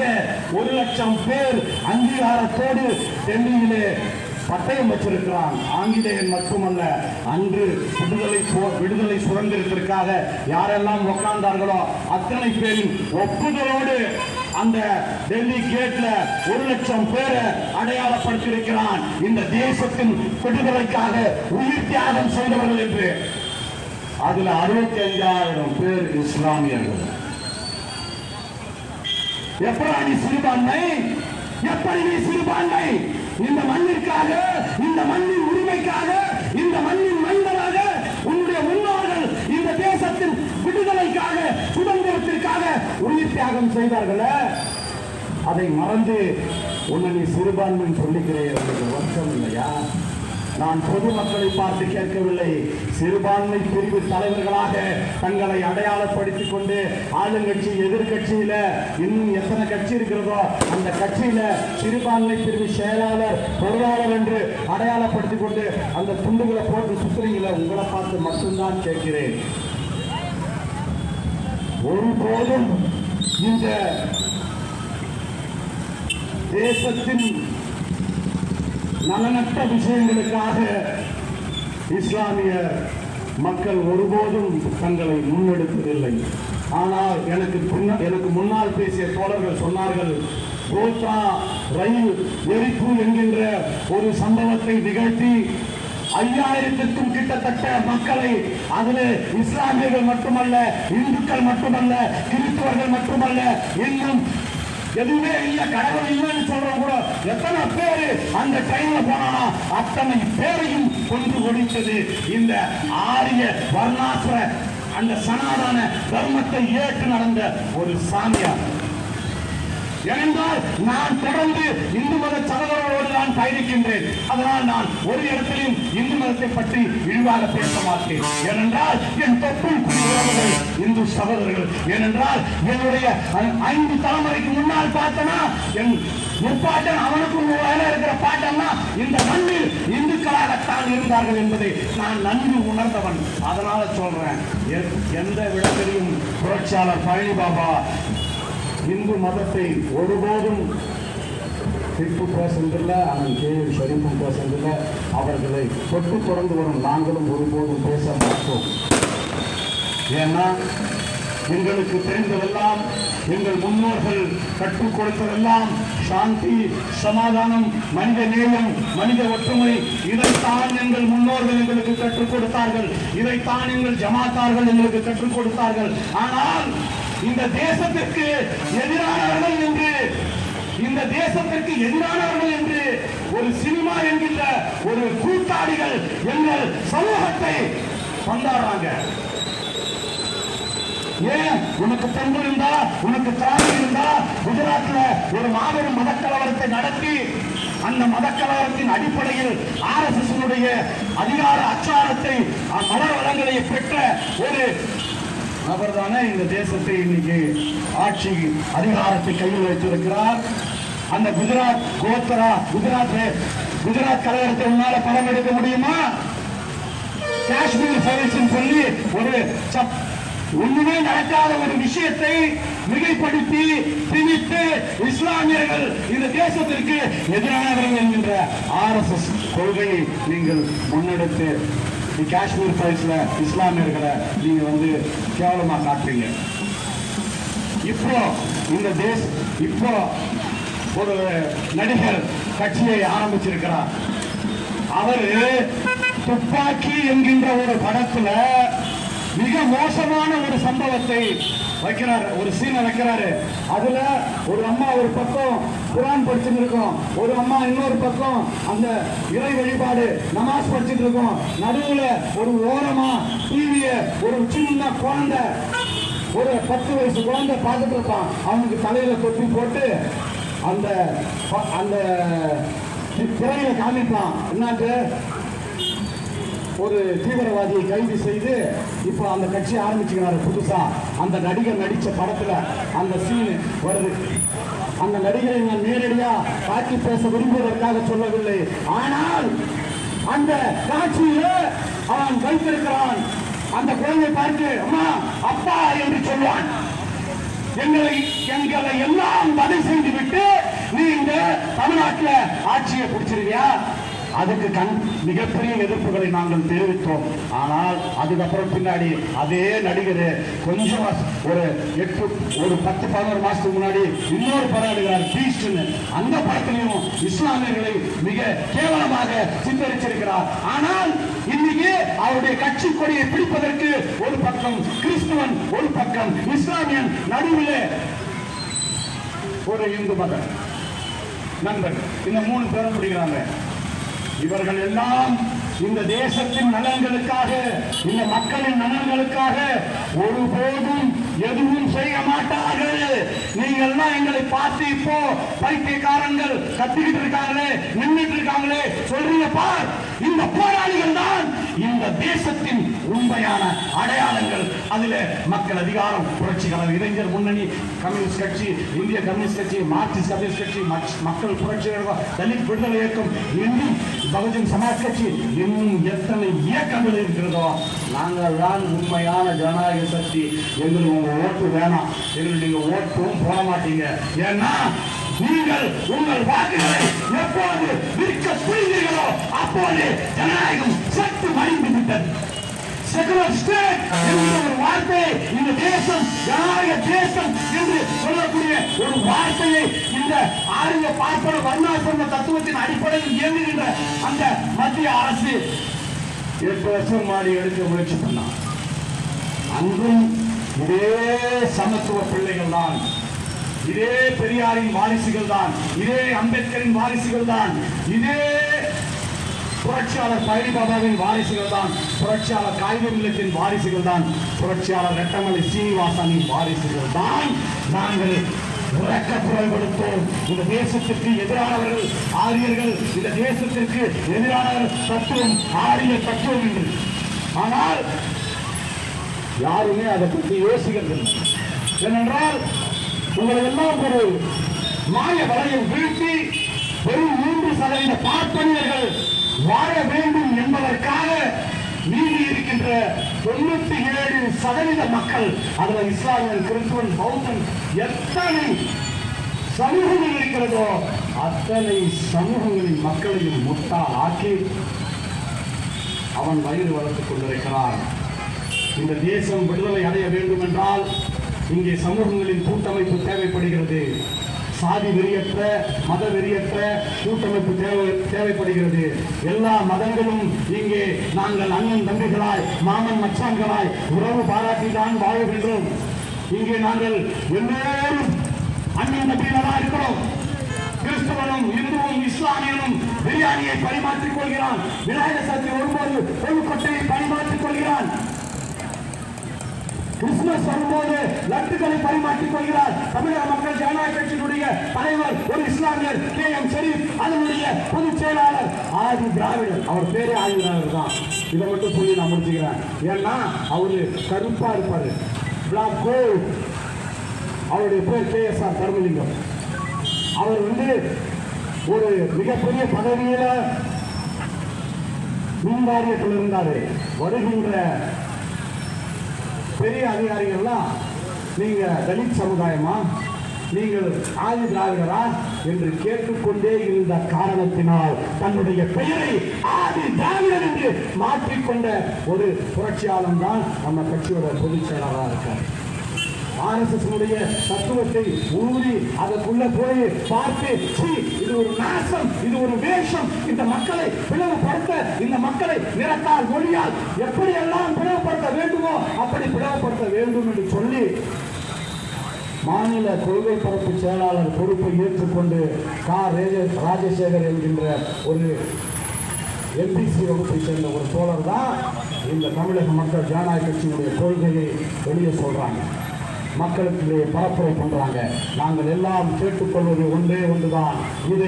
1,00,000 பேர் அங்கீகாரத்தோடு டெல்லியிலே பட்டயம் வச்சிருக்கிறான். ஆங்கிலேயன் மட்டுமல்ல, அன்று விடுதலை சுதந்திரத்திற்காக யாரெல்லாம் உட்கார்ந்தார்களோ அத்தனை பேரின் ஒப்புதலோடு அந்த டெல்லி கேட்ல 1,00,000 பேரை அடையாளப்படுத்தியிருக்கிறான். இந்த தேசத்தின் விடுதலைக்காக உயிர் தியாகம் செய்தவர்கள் என்று. அதுல 65,000 பேர் இஸ்லாமியர்கள். எப்படி நீ சிறுபான்மை? எப்படி நீ சிறுபான்மை? இந்த மண்ணிற்காக, இந்த மண்ணின் உரிமைக்காக, இந்த மண்ணின் மைந்தனாக உன்னுடைய முன்னோர்கள் இந்த தேசத்தின் விடுதலைக்காக, சுதந்திரத்திற்காக உயிர் தியாகம் செய்தார்கள். அதை மறந்து உன்னை நீ சிறுபான்மை சொல்லிக்கிறேன். வருஷம் இல்லையா? நான் பொதுமக்களை பார்த்து கேட்கவில்லை. சிறுபான்மை பிரிவு தலைவர்களாக தங்களை அடையாளப்படுத்திக் கொண்டு ஆளுங்கட்சி, எதிர்கட்சியில இன்னும் எத்தனை கட்சி இருக்கிறதோ அந்த கட்சியில சிறுபான்மை பிரிவு செயலாளர், பொருளாளர் என்று அடையாளப்படுத்திக் கொண்டு அந்த துண்டுகளை போட்டு சுத்துறீங்கள, உங்களை பார்த்து மட்டும்தான் கேட்கிறேன். ஒருபோதும் இந்த தேசத்தின் நலனற்ற விஷயங்களுக்காக இஸ்லாமிய மக்கள் ஒருபோதும் தங்களை முன்னெடுப்பதில்லை. ஆனால் எனக்கு முன்னால் பேசிய தோழர்கள் சொன்னார்கள், கோத்ரா ரயில் எரிப்பு என்கின்ற ஒரு சம்பவத்தை நிகழ்த்தி 5000க்கும் கிட்டத்தட்ட மக்களை, அதில் இஸ்லாமியர்கள் மட்டுமல்ல, இந்துக்கள் மட்டுமல்ல, கிறிஸ்தவர்கள் மட்டுமல்ல, இன்னும் எதுவுமே இல்ல, கடவுள் இல்லைன்னு சொல்றோம் கூட எத்தனை பேரு அந்த ட்ரெயின்ல போனா அத்தனை பேரையும் கொண்டு ஒழித்தது இந்த ஆரிய வர்ணாசுர, அந்த சனாதன தர்மத்தை ஏற்று நடந்த ஒரு சாமியார். ஏனென்றால் நான் தொடர்ந்து இந்து மத சகோதரர்களோடு நான் பயணிக்கின்றேன். அதனால் நான் ஒரு இடத்திலும் இந்து மதத்தை பற்றி இழிவாக பேச மாட்டேன். ஏனென்றால் என் தொப்புள் உறவுகள் இந்து சகோதரர்கள். ஏனென்றால் என்னுடைய 5 தலைமுறைக்கு முன்னால் பார்த்தனா என் முப்பாட்டன் அவனுக்கும் வேலை இருக்கிற பாட்டன்னா இந்த மண்ணில் இந்துக்களாகத்தான் இருந்தார்கள் என்பதை நான் நன்கு உணர்ந்தவன். அதனால சொல்றேன், எந்த விடத்திலையும் புரட்சியாளர் பழனி பாபா இந்து மதத்தை ஒருபோதும் திப்பு பேசுவதில்லை, அவன் கேள்வி ஷரீஃபும் பேசுவதில்லை. அவர்களை தொட்டு தொடர்ந்து வரும் நாங்களும் ஒருபோதும் பேச மாட்டோம். ஏன்னா எங்களுக்கு தெரிந்ததெல்லாம், எங்கள் முன்னோர்கள் கற்றுக் கொடுத்ததெல்லாம் சாந்தி, சமாதானம், மனித நேயம், மனித ஒற்றுமை. இதைத்தான் எங்கள் முன்னோர்கள் எங்களுக்கு கற்றுக் கொடுத்தார்கள். இதைத்தான் எங்கள் ஜமாத்தார்கள் எங்களுக்கு கற்றுக் கொடுத்தார்கள். ஆனால் இந்த தேசத்திற்கு எதிரானவர்கள் என்று ஒரு சினிமா என்கின்ற ஒரு கூத்தாடிகள் எங்கள் சமூகத்தை கொண்டாடுறாங்க. ஏன் உனக்கு தெம்பு இருந்தா, உனக்கு திராணி இருந்தா, குஜராத்ல ஒரு மாபெரும் மதக்கலவரத்தை நடத்தி அந்த மதக்கலவரத்தின் அடிப்படையில் RSS அதிகார அச்சாரத்தை மலர் வளங்களை பெற்ற ஒரு அவர் தானே இந்த தேசத்தை இன்னைக்கு ஆட்சி அதிகாரத்தை கையில் வைத்திருக்கிறார். அந்த குஜராத் கலவரத்தை உன்னால படம் எடுக்க முடியுமா? காஷ்மீர் ஃபைல்ஸ் சொல்லி ஒரு ஒண்ணுமே நடக்காத ஒரு விஷயத்தை மிகைப்படுத்தி திணித்து இஸ்லாமியர்கள் இந்த தேசத்திற்கு எதிரானவர்கள் என்கின்ற RSS கொள்கையை நீங்கள் முன்னெடுத்து காஷ்மீர் ஃபைல்ஸ்ல இஸ்லாமியர்களை நீங்க கேவலமா காட்டுறீங்க. இப்போ இந்த இப்போ ஒரு நடிகர் கட்சியை ஆரம்பிச்சிருக்கிறார். அவரு துப்பாக்கி என்கின்ற ஒரு படத்துல மிக மோசமான ஒரு சம்பவத்தை வைக்கிறாரு, ஒரு சீனை வைக்கிறாரு. அதுல ஒரு அம்மா ஒரு பக்கம் குர்ஆன் படிச்சுட்டு இருக்கோம், ஒரு அம்மா இன்னொரு பக்கம் அந்த இறை வழிபாடு நமாஸ் படிச்சுட்டு இருக்கோம். நடுவுல ஒரு ஓரமா டிவிய ஒரு சின்ன குழந்தை, ஒரு 10 வயசு குழந்தை பார்த்துட்டு இருப்பான். அவனுக்கு தலையில தொப்பி போட்டு அந்த திரையில காமிப்பான். என்னது, ஒரு தீவிரவாதியை கைது செய்து இப்போ அந்த கட்சி ஆரம்பிச்சுக்கிறாரு புதுசா. அந்த நடிகர் நடிச்ச படத்துல அந்த சீன் வருது. அந்த நடிகரை நான் நேரடியா காட்சி பேச விரும்புவதற்காக சொல்லவில்லை. ஆனால் அந்த காட்சியில அவன் வைத்திருக்கிறான். அந்த குழந்தை பார்த்து அம்மா அப்பா என்று சொல்வான். எங்களை எல்லாம் தடை செய்து விட்டு நீங்க தமிழ்நாட்டில் ஆட்சியை பிடிச்சிருவியா? அதுக்கு மிகப்பெரிய எதிர்ப்புகளை நாங்கள் தெரிவித்தோம். ஆனால் அதுக்கப்புறம் பின்னாடி அதே நடிகர் கொஞ்சம் ஒரு 10-11 மாசத்துக்கு முன்னாடி இன்னொரு படம் எடுக்கிறார், பீஸ்ட்னு. அந்த படத்திலையும் இஸ்லாமியர்களை மிக கேவலமாக சித்தரிச்சிருக்கிறார். ஆனால் இன்னைக்கு அவருடைய கட்சி கொடியை பிடிப்பதற்கு ஒரு பக்கம் கிறிஸ்துவன், ஒரு பக்கம் இஸ்லாமியன், நடுவில் ஒரு இந்து மத நண்பர், இந்த 3 பேரும் பிடிக்கிறாங்க. இவர்கள் எல்லாம் இந்த தேசத்தின் நலன்களுக்காக, இந்த மக்களின் நலன்களுக்காக ஒருபோதும் எதுவும் செய்ய மாட்டார்கள். நீங்கள் எல்லாம் எங்களை பார்த்து இப்போ பைத்தியக்காரங்கள் கத்திக்கிட்டு இருக்காங்களே, நின்றுட்டு இருக்காங்களே சொல்றீங்க பார். இந்த போராளிகள் தான் இந்த தேசத்தின் உண்மையான அடையாளங்கள். அதுல மக்கள் அதிகாரம், புரட்சிகர இளைஞர் முன்னணி, கம்யூனிஸ்ட் கட்சி, இந்திய கம்யூனிஸ்ட் கட்சி, மார்க்சிஸ்ட் கம்யூனிஸ்ட் கட்சி, மக்கள் புரட்சி, தலித் விடுதலை இயக்கம், இன்னும் பகுஜன் சமாஜ் கட்சி, இன்னும் எத்தனை இயக்கங்கள் இருக்கிறதோ நாங்கள் தான் உண்மையான ஜனநாயக சக்தி. எங்களுக்கு உங்க ஓட்டு வேணாம், எங்களுக்கு நீங்க ஓட்டும் போட மாட்டீங்க. ஏன்னா நீங்கள் உங்கள் வாக்குகளை எப்போது விற்க புரிந்தீர்களோ அப்போது ஜனநாயகம் சற்று மறைந்து விட்டது. செகுலர் ஸ்டேட் என்கிற ஒரு வார்த்தையை, இந்த தேசம் ஜனநாயக தேசம் என்று சொல்லக்கூடிய ஒரு வார்த்தையை இந்த ஆரிய பார்ப்பன வர்ணாசிரம தத்துவத்தின் அடிப்படையில் இயங்குகின்ற அந்த மத்திய அரசு 8 வருஷம் மாறி எடுக்க முயற்சி பண்ணார். அன்றும் இதே சமத்துவ பிள்ளைகள் தான், இதே பெரியாரின் வாரிசுகள் தான், இதே அம்பேத்கரின் வாரிசுகள் தான், இதே புரட்சியாளர் பழனி பாபாவின் வாரிசுகள் தான், புரட்சியாளர் காகிதம் இல்லத்தின் வாரிசுகள் தான், புரட்சியாளர் ரெட்டமலை சீனிவாசனின் வாரிசுகள் தான் நாங்கள் உறக்க குரல் கொடுத்தோம். இந்த தேசத்திற்கு எதிரானவர்கள் ஆரியர்கள், இந்த தேசத்திற்கு எதிரான தத்துவம் ஆரிய தத்துவம் என்று. ஆனால் யாருமே அதை பற்றி யோசிக்கிறது இல்லை. ஏனென்றால் உங்களை எல்லாம் ஒரு மாய வலையை வீழ்த்தி வெறும் 3% பார்ப்பனியர்கள் வாழ வேண்டும் என்பதற்காக மீதி இருக்கின்ற 97% மக்கள், அதுல இஸ்லாமியன், கிறிஸ்துவன், பௌத்தன் எத்தனை சமூகங்கள் இருக்கிறதோ அத்தனை சமூகங்களின் மக்களையும் முட்டாள் ஆக்கி அவன் வயிறு வளர்த்துக் கொண்டிருக்கிறான். இந்த தேசம் விடுதலை அடைய வேண்டும் என்றால் இங்கே சமூகங்களின் கூட்டமைப்பு தேவைப்படுகிறது. சாதி வெறியற்ற, மத வெறியற்ற கூட்டமைப்பு தேவைப்படுகிறது. எல்லா மதங்களும் இங்கே நாங்கள் அண்ணன் தம்பிகளாய், மாமன் மச்சான்களாய் உறவு பாராட்டிதான் வாழ்கின்றோம். இங்கே நாங்கள் எல்லோரும் அண்ணன் தம்பிகளாக இருக்கிறோம். கிறிஸ்தவனும், இந்துவும், இஸ்லாமியனும் பிரியாணியை பரிமாற்றிக் கொள்கிறான். விநாயகர் சதுர்த்தி வரும்போது கொழுக்கட்டையை பரிமாற்றிக் கொள்கிறான். கிறிஸ்துமஸ் வரும்போது லட்டுகளை பரிமாற்றிக் கொள்கிறார். தமிழக மக்கள் ஜனநாயக கட்சியினுடைய தலைவர் ஒரு இஸ்லாமியர் KM ஷரீப், அதனுடைய பொதுச் செயலாளர் ஆதி திராவிடர். அவர் பேரே ஆதி திராவிடர் தான். இதை மட்டும் சொல்லி நான் முடிச்சுக்கிறேன். ஏன்னா அவரு கருப்பா இருப்பாரு, பிளாக் கோல்ட். அவருடைய பேர் KSR தர்மலிங்கம். அவர் ஒரு மிகப்பெரிய பதவியில மின் வாரியத்தில் இருந்தாரு. வருகின்ற பெரிய அதிகாரிகள்லாம் நீங்க தலித் சமுதாயமா, நீங்கள் ஆதி திராவிடரா என்று கேட்டுக்கொண்டே இருந்த காரணத்தினால் தன்னுடைய பெயரை ஆதி திராவிடர் என்று மாற்றிக்கொண்ட ஒரு புரட்சியாளன் தான் நம்ம கட்சியோட பொதுச் செயலாளராக இருக்கார். RSS தத்துவத்தை ஊறி அதற்குள்ள போய் பார்த்து, இது ஒரு நாசம், இது ஒரு வேஷம், இந்த மக்களை பிளவுபடுத்த, இந்த மக்களை நிறத்தால், மொழியால் எப்படி எல்லாம் பிளவுபடுத்த வேண்டுமோ அப்படி பிளவுபடுத்த வேண்டும் என்று சொல்லி மாநில கொள்கை பரப்பு செயலாளர் பொறுப்பை ஏற்றுக்கொண்டு ராஜசேகர் என்கின்ற ஒரு MBC வகுப்பை சேர்ந்த ஒரு தோழர் தான் இந்த தமிழக மக்கள் ஜனநாயக கட்சியினுடைய கொள்கையை வெளியே சொல்றாங்க. மக்களுக்கு பரப்புரை பண்றாங்க. நாங்கள் எல்லாம் கேட்டுக்கொள்வது ஒன்றே ஒன்றுதான், இது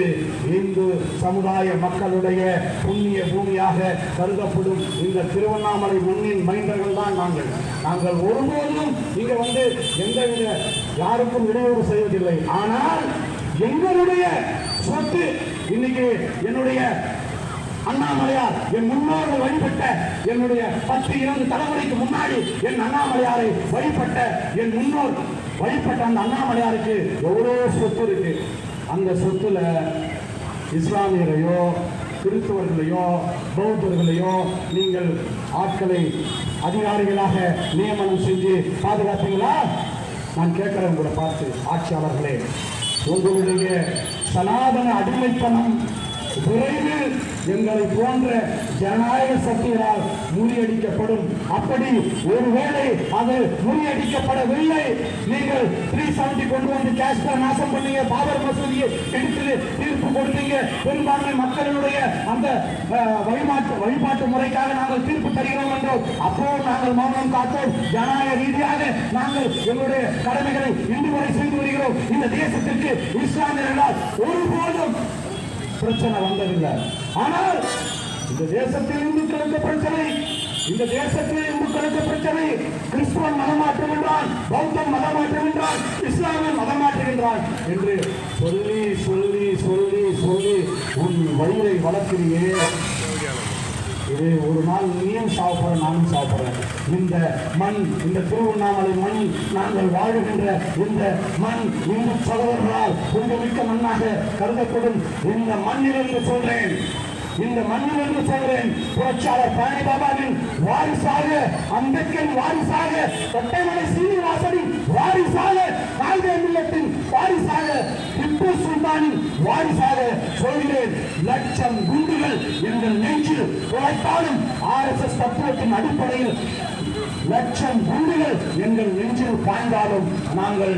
இந்து சமுதாய மக்களுடைய புண்ணிய பூமியாக கருதப்படும் இந்த திருவண்ணாமலை மண்ணின் மைந்தர்கள் தான் நாங்கள் ஒருபோதும் இங்க எந்தவித யாருக்கும் இடையூறு செய்வதில்லை. ஆனால் எங்களுடைய சொத்து இன்னைக்கு என்னுடைய அண்ணாமலையார், என் முன்னோர்கள் வழிபட்ட, என்னுடைய 10-20 தலைமுறைக்கு முன்னாடி என் அண்ணாமலையாரை வழிபட்ட, என் முன்னோர் வழிபட்ட அந்த அண்ணாமலையாருக்கு எவ்வளோ சொத்து இருக்கு. அந்த சொத்துல இஸ்லாமியரையோ, கிறிஸ்தவர்களையோ, பௌத்தர்களையோ நீங்கள் ஆட்களை அதிகாரிகளாக நியமனம் செஞ்சு பாதுகாப்பீங்களா? நான் கேட்கிறேன் உங்களை பார்த்து, ஆட்சியாளர்களே, உங்களுடைய சனாதன அடிமைத்தனம் விரைவில் எங்களை போன்ற ஜனநாயக சக்திகளால் முறியடிக்கப்படும். அப்படி ஒருவேளை அது முறியடிக்கப்படவில்லை, நீங்கள் 370 கொண்டு வந்து காஷ்மீர் நாசம் பண்ணீங்க, பாபர் மசூதியை எடுத்து தீர்ப்பு கொடுத்தீங்க, பெரும்பான்மை மக்களுடைய அந்த வழிபாட்டு முறைக்காக நாங்கள் தீர்ப்பு தருகிறோம் என்றோம். அப்போ நாங்கள் மௌனம் காத்தோம். ஜனநாயக ரீதியாக நாங்கள் எங்களுடைய கடமைகளை இன்று வரை செய்து வருகிறோம். இந்த தேசத்திற்கு இஸ்லாமியர்களால் ஒருபோதும் பிரச்சனை வந்ததில்லை. ஆனால் இந்த தேசத்தில் இந்துக்களுக்கு பிரச்சனை, இந்த தேசத்தில் இந்துக்களுக்கு பிரச்சனை. கிறிஸ்துவன் மதமாற்றம் என்றான், பௌத்தம் மதமாற்றம் என்றான், இஸ்லாமியன் மதமாற்றுகின்றான் என்று சொல்லி சொல்லி சொல்லி சொல்லி உன் வயிறை வளர்க்கிறியே. இது ஒரு நாள் நீயும் சாப்பிட, நானும் சாப்பிடுறேன். இந்த மண், இந்த திருவண்ணாமலை மண், நாங்கள் வாழுகின்ற இந்த மண் இந்து சகோதரர்களால் புனிதமிக்க மண்ணாக கருதப்படும் இந்த மண்ணிலிருந்து சொல்றேன், இந்த மண்ணிலிருந்து சொல்றேன், புரட்சியாளர் பழனி பாபாவின் வாரிசாக, அம்பேத்கரின் வாரிசாக, கொட்டைமலை சீனிவாசனின் வாரிசாக, கால்வே மில்லத்தின் வாரிசாக, திப்பு சுல்தானின் வாரிசாக சொல்கிறேன். லட்சம் குண்டுகள் எங்கள் நெஞ்சில் துளைத்தாலும் RSS தத்துவத்தின் அடிப்படையில் லட்சம் குண்டுகள் எங்கள் நெஞ்சில் பாய்ந்தாலும் நாங்கள்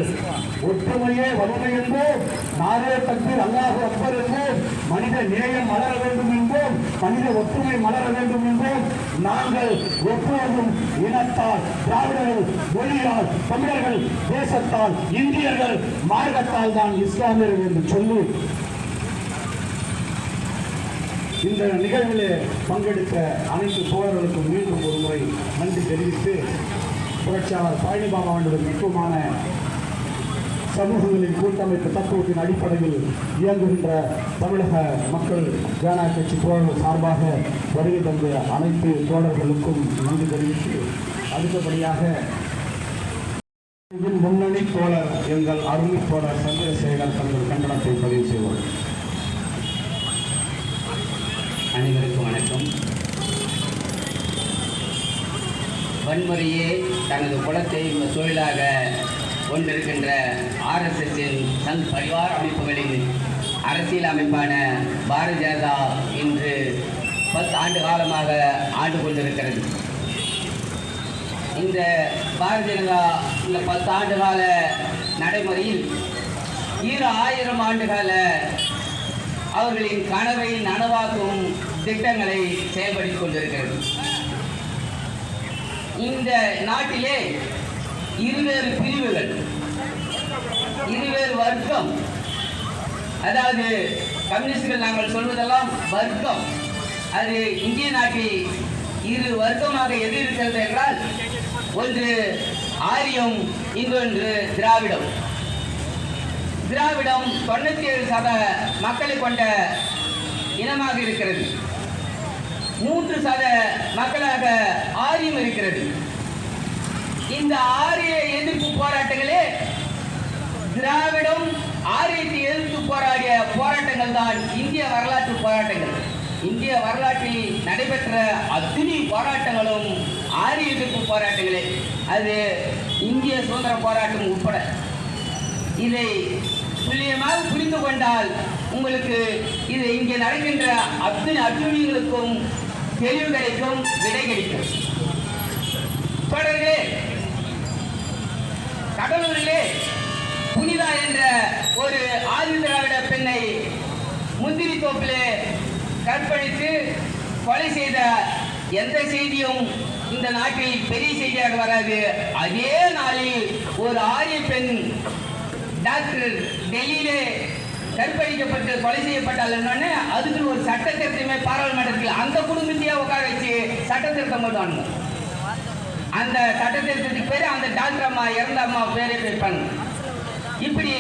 ஒற்றுமையே வலிமை என்போம், நாரே தக்பீர் அல்லாஹு அக்பர் என்போம், மனித நேயம் மலர வேண்டும் என்போம், மனித ஒற்றுமை மலர வேண்டும் என்போம். நாங்கள் எப்போதும் இனத்தால், திராவிடர்கள் மொழியால், தமிழர்கள் தேசத்தால், இந்தியர்கள் மார்க்கத்தால் தான் இஸ்லாமியர்கள் என்று சொல்லி இந்த நிகழ்விலே பங்கெடுத்த அனைத்து தோழர்களுக்கும் மீண்டும் ஒரு முறை நன்றி தெரிவித்து புரட்சியாளர் பழனி பாபா அவர்கள் முக்கியமான சமூகங்களின் கூட்டமைப்பு தத்துவத்தின் அடிப்படையில் இயங்குகின்ற தமிழக மக்கள் ஜனநாயக கட்சி தோழர்கள் சார்பாக வருகை தந்த அனைத்து தோழர்களுக்கும் நன்றி தெரிவித்து அடுத்தபடியாக முன்னணி தோழர் எங்கள் அருமை தோழர் சந்திரசேகர் தங்கள் கண்டனத்தை பதிவு செய்வார். அனைவருக்கும் வணக்கம். வன்முறையே தனது குலத்தை தொழிலாக கொண்டிருக்கின்ற ஆர்எஸ்எஸ்ஸின் சங் பரிவார் அமைப்புகளின் அரசியல் அமைப்பான பாரதிய ஜனதா இன்று 10 ஆண்டு காலமாக ஆண்டு கொண்டிருக்கிறது. இந்த பாரதிய ஜனதா இந்த 10 ஆண்டு கால நடைமுறையில் 1000 ஆண்டுகால அவர்களின் கனவை நனவாக்கும் திட்டங்களை செயல்படுத்திக் கொண்டிருக்கிறது. இந்த நாட்டிலே இருவேறு பிரிவுகள், இருவேறு வர்க்கம், அதாவது கம்யூனிஸ்டுகள் நாங்கள் சொல்வதெல்லாம் வர்க்கம், அது இந்திய நாட்டில் இரு வர்க்கமாக எது இருக்கிறது என்றால் ஒன்று ஆரியம், இன்னொன்று திராவிடம். திராவிடம் 97% மக்களை கொண்ட இனமாக இருக்கிறது. 3% மக்களாக ஆரியம் இருக்கிறது. இந்த ஆரிய எதிர்ப்பு போராட்டங்களே திராவிடம் ஆரியத்தை எதிர்த்து போராடிய போராட்டங்கள் தான் இந்திய வரலாற்று போராட்டங்கள். இந்திய வரலாற்றில் நடைபெற்ற அத்தனை போராட்டங்களும் ஆரிய எதிர்ப்பு போராட்டங்களே, அது இந்திய சுதந்திர போராட்டம் உட்பட. இதை துல்லியமாக புரிந்து கொண்டால் உங்களுக்கு இது இங்கே நடக்கின்ற அத்தனை அத்துணிகளுக்கும் தெளிவு கிடைக்கும், விடை கிடைக்கும். தொடர்களே, கடலூரிலே புனிதா என்ற ஒரு ஆதி திராவிட பெண்ணை முந்திரி தோப்பிலே கற்பழித்து கொலை செய்த எந்த செய்தியும் இந்த நாட்டில் பெரிய செய்தியாக வராது. அதே நாளில் ஒரு ஆரிய பெண் டாக்டர் டெல்லியிலே கற்பழிக்கப்பட்டு கொலை செய்யப்பட்டால் என்னன்னு அதுக்கு ஒரு சட்ட திருத்தமே பாராளுமன்றத்தில் அந்த குடும்பத்தையே உட்கார வச்சு சட்ட திருத்தம் பண்ணுவாங்க. அந்த சட்ட திருத்தத்துக்கு பேரு அந்த டாக்டர் அம்மா இறந்த அம்மா பேரே வைப்பாங்க. இப்படி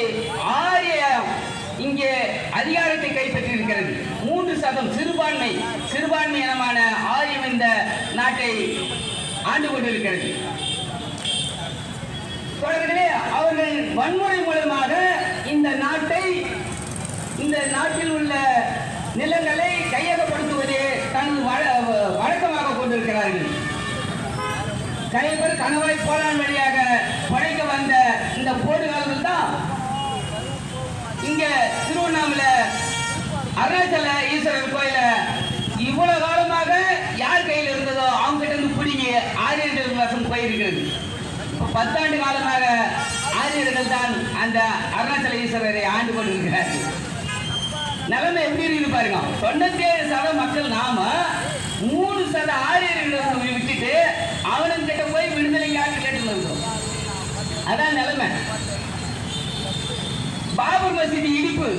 ஆரிய இங்கே அதிகாரத்தை கைப்பற்றி இருக்கிறது. 3% சிறுபான்மை இனமான ஆரியம் இந்த நாட்டை ஆண்டு கொண்டிருக்கிறது. தொடர்களே, அவர்கள் வன்முறை மூலமாக இந்த நாட்டில் உள்ள நிலங்களை கையகப்படுத்துவதே தனது வழக்கமாக கொண்டிருக்கிறார்கள். கைபர் கணவாய் போரான் வழியாக படைக்க வந்த இந்த போடு காலத்தில் தான் இங்க திருவண்ணாமலை அருணாச்சல ஈஸ்வரர் கோயில இவ்வளவு காலமாக யார் கையில் இருந்ததோ அவங்க கிட்ட இருந்து பிடிங்கி ஆரியர்கள் வசம் போயிருக்கிறது. 10 ஆண்டு காலமாக ஆரியர்கள் தான் அந்த அருணாச்சல ஈஸ்வரரை ஆண்டு கொண்டிருக்கிறார்கள். நிலைமை எப்படி இருக்கு பாருங்க. 97% மக்கள் நாம 3% ஆரியர்களை விட்டுட்டு அவனுங்கிட்ட போய் விடுதலைக்காக கேட்டு வந்தோம். அதான் நிலைமை. பாபர் மசீதி இடிப்பு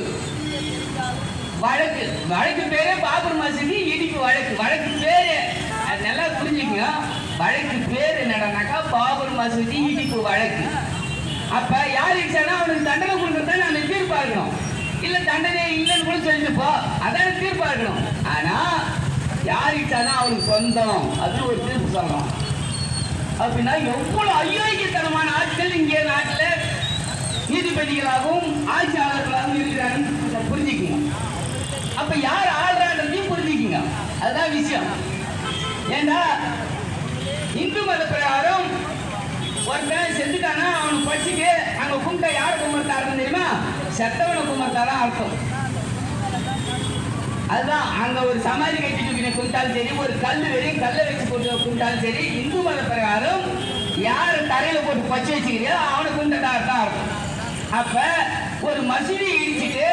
வழக்கு பேரே பாபர் மசீதி இடிப்பு வழக்கு பேரு நல்லா புரிஞ்சுக்கங்க. வழக்கு பேர் என்னடானாக்கா பாபர் மசூதி இடிப்பு வழக்கு. அப்ப யார் இடிச்சானா அவனுக்கு தண்டனை கொடுக்கறத நம்ம தீர்ப்பா இருக்கணும். இல்ல தண்டனை இல்லைன்னு கூட சொல்லிட்டு போ, அதான தீர்ப்பா இருக்கணும். ஆனா யார் இடிச்சானா அவனுக்கு சொந்தம், அது ஒரு தீர்ப்பு சொல்லணும். அப்படின்னா எவ்வளவு அயோக்கியத்தனமான ஆட்கள் இங்கே நாட்டுல நீதிபதிகளாகவும் ஆட்சியாளர்களாகவும் இருக்கிறாங்கன்னு புரிஞ்சுக்குங்க. அப்ப யார் ஆள்றான்றதையும் புரிஞ்சுக்குங்க. அதுதான் விஷயம். ஏண்டா இந்து மத பிரகாரம் ஒருத்தன் செத்துட்டானா அவனுக்கு படிச்சுட்டு அங்க கும்பிட்ட யார் கும்பிட்டாருன்னு தெரியுமா? செத்தவனை கும்பிட்டாதான் அர்த்தம். அதுதான் அங்க ஒரு சமாதி கட்டிட்டு கும்பிட்டாலும் சரி, ஒரு கல்லு வெறும் கல்லை வச்சு கும்பிட்டாலும் சரி, இந்து மத பிரகாரம் யார் தரையில போட்டு பச்சை வச்சுக்கிறியோ அவனை கும்பிட்டதான் அர்த்தம். அப்ப ஒரு மசூதி இடிச்சுட்டு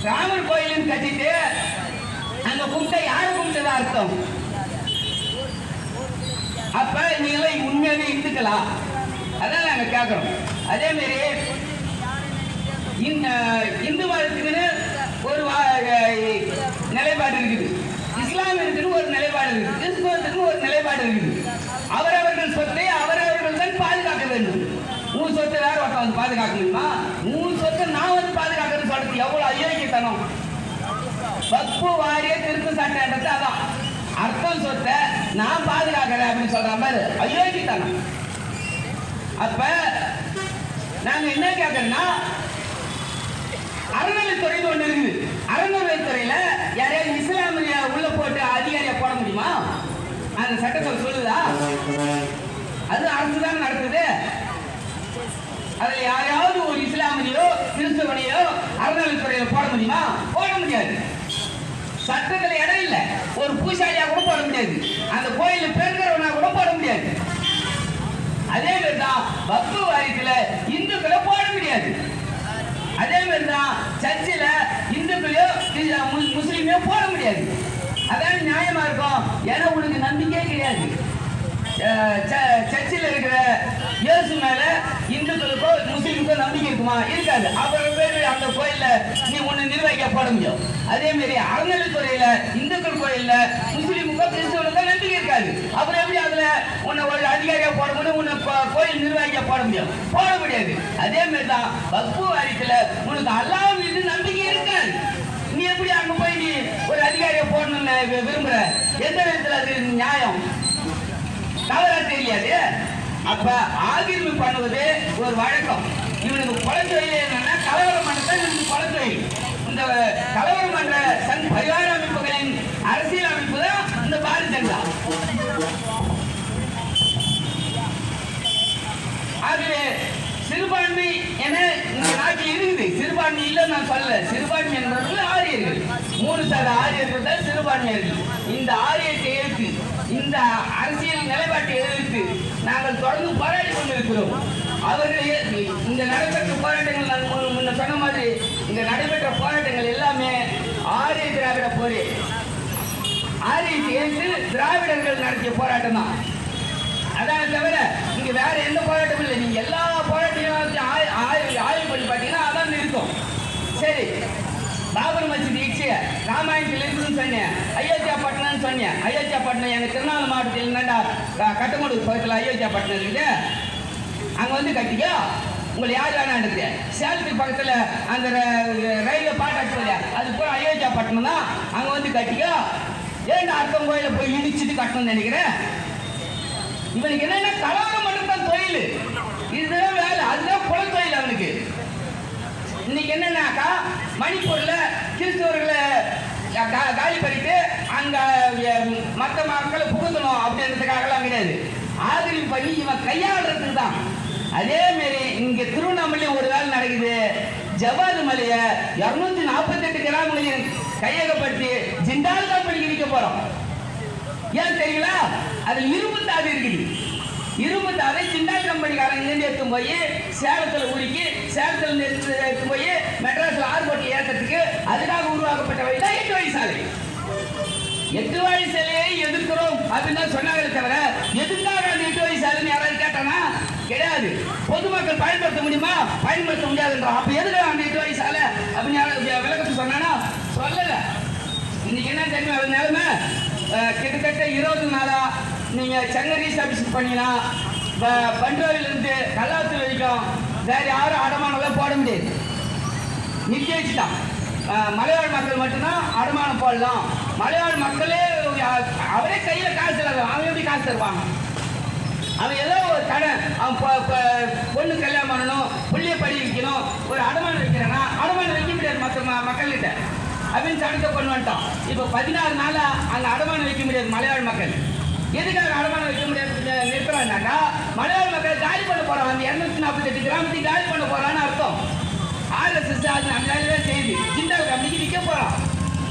ராமர் கோயிலுன்னு கட்டிட்டு அங்க கும்பிட்ட யாரை கும்பிட்டதா அர்த்தம்? அப்ப நீங்களாம் உண்மையாவே இந்துக்களா? அதான் நாங்க கேட்கிறோம். அதே மாதிரி இந்து மதத்துக்குன்னு ஒரு நிலைப்பாடு இருக்குது, இஸ்லாமியத்துக்குன்னு ஒரு நிலைப்பாடு இருக்குது, கிறிஸ்துவத்துக்குன்னு ஒரு நிலைப்பாடு இருக்குது. அவரவர்கள் சொத்தை அவரவர்கள் தான் பாதுகாக்க வேண்டும். உன் சொத்தை வேற ஒருத்தன் வந்து பாதுகாக்க முடியுமா? உன் சொத்தை நான் வந்து பாதுகாக்கிறேன்னு சொல்றது எவ்வளவு அயோக்கியத்தனம். வக்ஃபு வாரிய திருத்த சட்டன்றது அதான் அர்த்தம். சொத்தை நான் பாதுகாக்கிறேன் அப்படின்னு சொல்ற மாதிரி அயோக்கியத்தனம். அப்ப நாங்க என்ன கேட்கறோம்னா, அறநிலைத்துறைன்னு ஒண்ணு இருக்குது. அறநிலைத்துறையில யாரையாவது இஸ்லாமிய உள்ள போட்டு அதிகாரியா போட முடியுமா? அந்த சட்டத்தை சொல்லுதா? அது அரசு தான் நடக்குது. அதுல யாராவது ஒரு இஸ்லாமியோ கிறிஸ்தவனையோ அறநிலைத்துறையில போட முடியுமா? போட முடியாது. சட்டத்துல இடம் இல்லை. ஒரு பூசாரியா கூட போட முடியாது. அந்த கோயில பெருக்கிறவனா கூட போட முடியாது. அதே மாதிரி தான் வக்ஃபு வாரியத்துல இந்துக்களை போட முடியாது. அதே மாதிரி தான் சர்ச்சில் இந்துக்களையோ முஸ்லீமையோ போட முடியாது. அதான் நியாயமா இருக்கும். ஏன்னா உனக்கு நம்பிக்கையே கிடையாது. சர்ச்சில் இருக்கிற இயேசு மேல இந்துக்களுக்கோ முஸ்லீமுக்கோ நம்பிக்கை இருக்குமா? இருக்காது. அப்புறம் பேர் அந்த கோயில்ல நீ ஒண்ணு நிர்வகிக்க போட முடியும். அதே மாதிரி அறநிலைத்துறையில இந்துக்கள் கோயில்ல முஸ்லீமுக்கோ கிறிஸ்தவனுக்கோ நம்பிக்கை இருக்காது. அப்புறம் எப்படி அதுல உன்னை ஒரு அதிகாரியா போட முடியும், உன்னை கோயில் நிர்வகிக்க போட முடியும்? போட முடியாது. அதே மாதிரி தான் வக்ஃபு வாரியத்துல உனக்கு அல்லாஹ் மீது நம்பிக்கை இருக்காது. நீ எப்படி அங்க போய் நீ ஒரு அதிகாரியை போடணும்னு விரும்புற? எந்த விதத்துல அது நியாயம்? தவறா தெரியாது. அப்ப ஆக்கிரமி பண்ணுவது ஒரு வழக்கம். இவனுக்கு கொலை தொழில் என்னன்னா கலவரம் பண்ணதான் இவனுக்கு கொலை தொழில். இந்த கலவரம் பண்ற சங் பரிவார அமைப்புகளின் அரசியல் அமைப்பு தான் இந்த பாரதிய ஜனதா. ஆகவே சிறுபான்மை என இந்த நாட்டில் இருக்குது. சிறுபான்மை இல்லைன்னு நான் சொல்லல. சிறுபான்மை என்பவர்கள் ஆரியர்கள். 3% ஆரியர்கள் தான் சிறுபான்மையர்கள். இந்த ஆரியத்தை எதிர்த்து, இந்த அரசியல் நிலைப்பாட்டை எதிர்த்து நாங்கள் தொடர்ந்து போராடி கொண்டிருக்கிறோம். அவர்கள் இந்த நடைபெற்ற போராட்டங்கள், நான் முன்ன சொன்ன மாதிரி இங்க நடைபெற்ற போராட்டங்கள் எல்லாமே ஆரிய திராவிட போரே. ஆரியத்தை எதிர்த்து திராவிடர்கள் நடத்திய போராட்டம் தான். அதான் தவிர இங்க வேற எந்த போராட்டமும் இல்லை. நீங்க எல்லா போராட்டத்தையும் ஆய்வு பண்ணி பார்த்தீங்கன்னா அதான் இருக்கும். சரி, பாபர் மசீத் இடிச்சு ராமாயணத்தில் இருக்குன்னு சொன்னேன். அயோத்தியா பட்டினம்னு சொன்னேன். அயோத்தியா பட்டினம் எங்க திருநாள் மாவட்டத்தில் என்னண்டா கட்டமோடு பக்கத்தில் அயோத்தியா பட்டினம் இருக்குது. அங்க வந்து கட்டிக்கோ, உங்களை யார் வேணான்றது. சேலத்துக்கு பக்கத்துல அந்த ரயில்வே பாட்டாச்சு அது போல அயோத்தியா பட்டினம் தான். அங்க வந்து கட்டிக்கோ. ஏன் அர்த்தம் கோயில போய் இடிச்சுட்டு கட்டணும்னு நினைக்கிறேன். இவனுக்கு என்னன்னா கலவரம் மட்டும் தான் தொழில். இதுதான் வேலை. அதுதான் குல தொழில் அவனுக்கு. இன்னைக்கு என்னன்னாக்கா மணிப்பூர்ல கிறிஸ்தவர்களை காலி பண்ணிட்டு அங்க மற்ற மக்களை புகுத்தணும் அப்படின்றதுக்காகலாம் கிடையாது. ஆதரவு பண்ணி இவன் கையாளுறதுக்கு தான். அதே மாதிரி இங்க திருவண்ணாமலை ஒரு வேலை நடக்குது. ஜவாது மலையை 248 கிராமங்களில் கையகப்படுத்தி ஜிண்டால் கம்பெனிக்கு விற்க போறோம். ஏன் தெரியுங்களா? அதுல இரும்பு தாது இருக்குது. இரும்பு தாதை ஜிண்டால் கம்பெனிக்காரங்க எடுத்து போய் சேலத்துல உருக்கி சேலத்துல எடுத்து போய் மெட்ராஸ்ல ஆர்போட்டில் ஏற்றத்துக்கு அதுக்காக உருவாக்கப்பட்ட வழி தான் 8 வழி சாலை. 8 வழி சாலையை எதிர்க்கிறோம் அப்படின்னு தான் சொன்னாங்களே தவிர எதுக்காக அந்த 8 வழி சாலைன்னு யாராவது கேட்டானா? கிடையாது. பொதுமக்கள் பயன்படுத்த முடியுமா? பயன்படுத்த முடியாதுன்றோம். அப்ப எதுக்கு அந்த 8 வழி சாலை அப்படின்னு யாராவது விளக்கத்தை சொன்னானா? சொல்லல. இன்னைக்கு என்ன தெரியுமா நிலைமை? கிட்டத்தட்ட 20 நாளா நீங்க சென்னை ரீஸ்டாபிஷ் பண்ணினா பண்டோவிலிருந்து கல்லாத்தூர் வரைக்கும் வேற யாரும் அடமானம் போட முடியாது. நிறுத்தி வச்சுட்டான். மலையாள மக்கள் மட்டும்தான் அடமானம் போடலாம். மலையாள மக்களே அவரே கையில காசு இல்லாத அவன் எப்படி காசு தருவாங்க? அவன் ஏதோ ஒரு கடன், அவன் பொண்ணு கல்யாணம் பண்ணணும், புள்ளிய படி வைக்கணும், ஒரு அடமானம் வைக்கிறானா அடமானம் வைக்க முடியாது மற்ற மக்கள்கிட்ட அப்படின்னு சட்டத்தை கொண்டு வந்துட்டான். இப்போ 16 நாளா அங்க அடமானம் வைக்க முடியாது மலையாள மக்கள். எதுக்காக அடமானம் வைக்க முடியாது நிற்கிறான்னாக்கா மலையாள மக்கள் காலி பண்ண போறான். அந்த 248 கிராமத்தையும் காலி பண்ண போறான்னு அர்த்தம். RSS அது அந்த செய்து ஜிண்டால் கம்பெனிக்கு விற்க போறான்.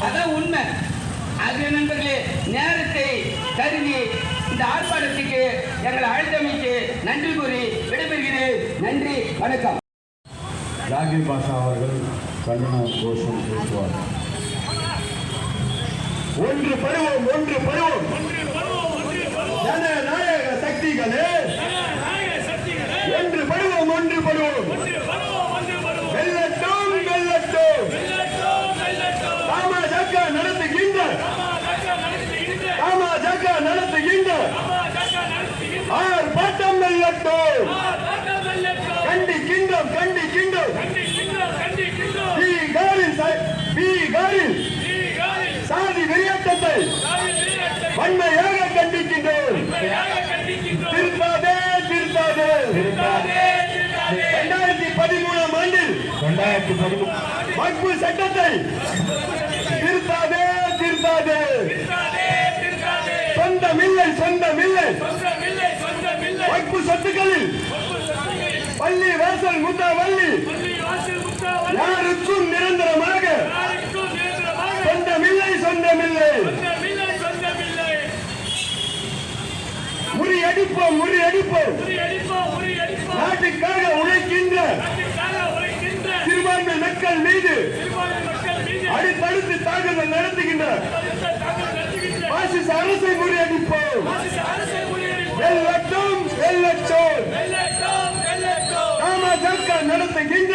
அதான் உண்மை. அது நண்பர்களே, நேரத்தை கருதி இந்த ஆர்ப்பாட்டத்துக்கு எங்களை அழைத்தமைக்கு நன்றி கூறி விடைபெறுகிறேன். நன்றி, வணக்கம். ஜாகிர் பாஷா அவர்கள் கண்டன கோஷம் பேசுவார். ஒன்று பருவம், ஒன்று பருவம், ஜனநாயக திருத்தாதே திருத்தாதே 2013 ஆண்டில் வக்பு சட்டத்தை திருத்தாதே திருத்தாதே சொந்தமில்லை வக்பு சொத்துக்களில் பள்ளி வாசல் முத்தவள்ளி யாருக்கும் நிரந்தரமாக சொந்தமில்லை முறியடிப்போம் நாட்டுக்காக உழைக்கின்ற சிறுபான்மை மக்கள் மீது அடுத்தடுத்து தாக்குதல் நடத்துகின்ற பாசிச அரசை முறியடிப்போம். வெல்லட்டும் பாமக நடத்துகின்ற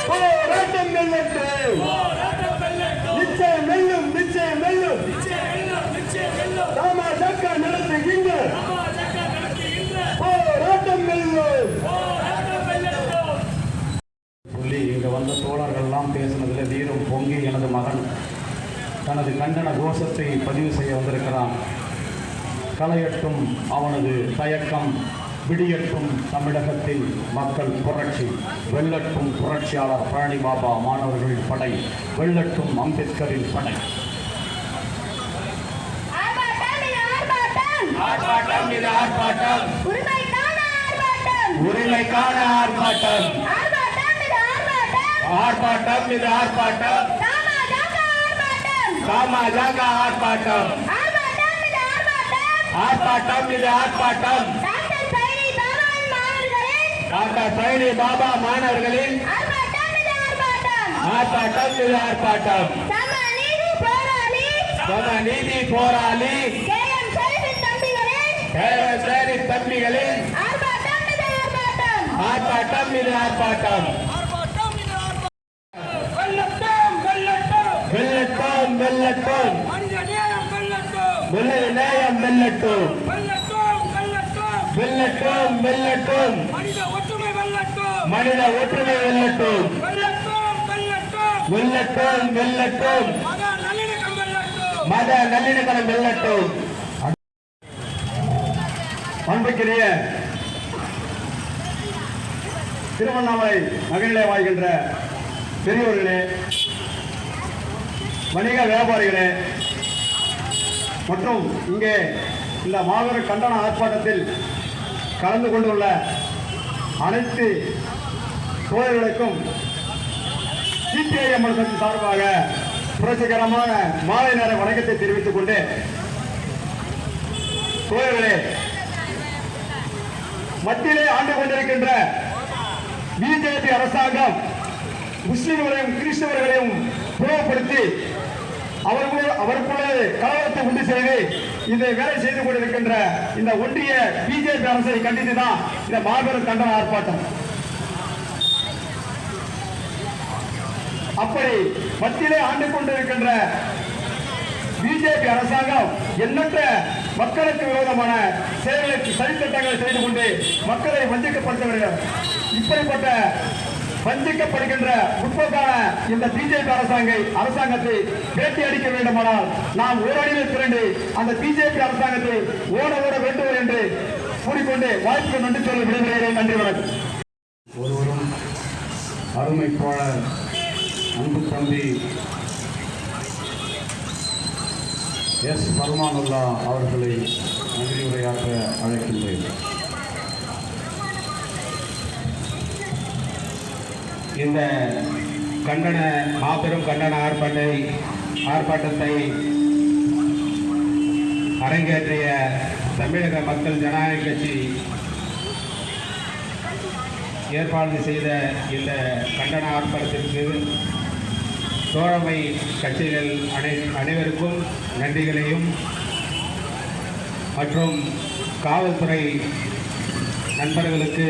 போராட்டம் வெல்லட்டும். நிச்சயம் வெல்லும் பாமக நடத்துகின்ற போராட்டம் வெல்லும். சொல்லி இங்க வந்த தோழர்கள்லாம் பேசினதுல வீரம் பொங்கி எனது மகன் தனது கண்டன கோஷத்தை பதிவு செய்ய வந்திருக்கிறான். களையட்டும் அவனது தயக்கம், விடியட்டும் தமிழகத்தில் மக்கள் புரட்சி, வெல்லட்டும் புரட்சியாளர் பழனி பாபா மாணவர்களின் படை, வெல்லட்டும் அம்பேத்கரின் படை. உரிமைக்கான ஆர்ப்பாட்டம், ஆர்ப்பாட்டம் இது ஆர்ப்பாட்டம், பாமக ஆர்ப்பாட்டம், ஆர்ப்பாட்டம் இது ஆர்ப்பாட்டம், டாக்டர் பழனி பாபா மாணவர்களின் ஆர்ப்பாட்டம் இது ஆர்ப்பாட்டம். சமநீதி போராளி தம்பிகளின் ஆர்ப்பாட்டம் இது ஆர்ப்பாட்டம். வெல்லட்டும் மனித நேயம் வெல்லட்டும், மனித ஒற்றுமை வெல்லட்டும், மத நல்லிணக்கம் வெல்லட்டும். அன்புக்குரிய திருவண்ணாமலை நகரிலே வாழ்கின்ற பெரியோர்களே, வணிக வியாபாரிகளே மற்றும் இங்கே இந்த மாபெரும் கண்டன ஆர்ப்பாட்டத்தில் கலந்து கொண்டுள்ள அனைத்து தோழர்களுக்கும் சிபிஐஎம் சார்பாக புரட்சிகரமான மாலை நேர வணக்கத்தை தெரிவித்துக் கொண்டு, தோழர்களே, மத்தியிலே ஆண்டு கொண்டிருக்கின்ற பிஜேபி அரசாங்கம் முஸ்லிம்களையும் கிறிஸ்தவர்களையும் புறப்படுத்தி அவருக்குள்ளே கலவரத்தை உண்டு செய்து இந்த வேலை செய்து கொண்டிருக்கின்ற இந்த ஒன்றிய பிஜேபி அரசை கண்டித்துதான் இந்த மாபெரும் கண்டன ஆர்ப்பாட்டம். அப்படி மத்தியிலே ஆண்டு கொண்டிருக்கின்ற பிஜேபி அரசாங்கம் எண்ணற்ற மக்களுக்கு விரோதமான செயல்களுக்கு சதித்திட்டங்களை செய்து கொண்டு மக்களை வஞ்சிக்கப்படுத்துகிறார்கள். இப்படிப்பட்ட வஞ்சிக்கப்படுகின்ற முற்போக்கான இந்த பிஜேபி அரசாங்கத்தை பேட்டி அடிக்க வேண்டுமானால் நாம் ஓரணியில் திரண்டு அந்த பிஜேபி அரசாங்கத்தை ஓட வேண்டும் என்று கூறிக்கொண்டு வாய்ப்புக்கு நன்றி சொல்ல விடுகிறேன். நன்றி, வணக்கம். ஒருவரும் அருமை தோழர் அன்பு தம்பி எஸ் பர்மானுல்லா அவர்களை நன்றி உரையாற்ற அழைக்கின்றேன். இந்த மாபெரும் கண்டன ஆர்ப்பாட்டத்தை அரங்கேற்றிய தமிழக மக்கள் ஜனநாயக கட்சி ஏற்பாடு செய்த இந்த கண்டன ஆர்ப்பாட்டத்திற்கு தோழமை கட்சிகள் அனைவருக்கும் நன்றிகளையும் மற்றும் காவல்துறை நண்பர்களுக்கு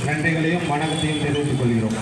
நன்றிகளையும் வணக்கத்தையும் தெரிவித்துக் கொள்கிறோம்.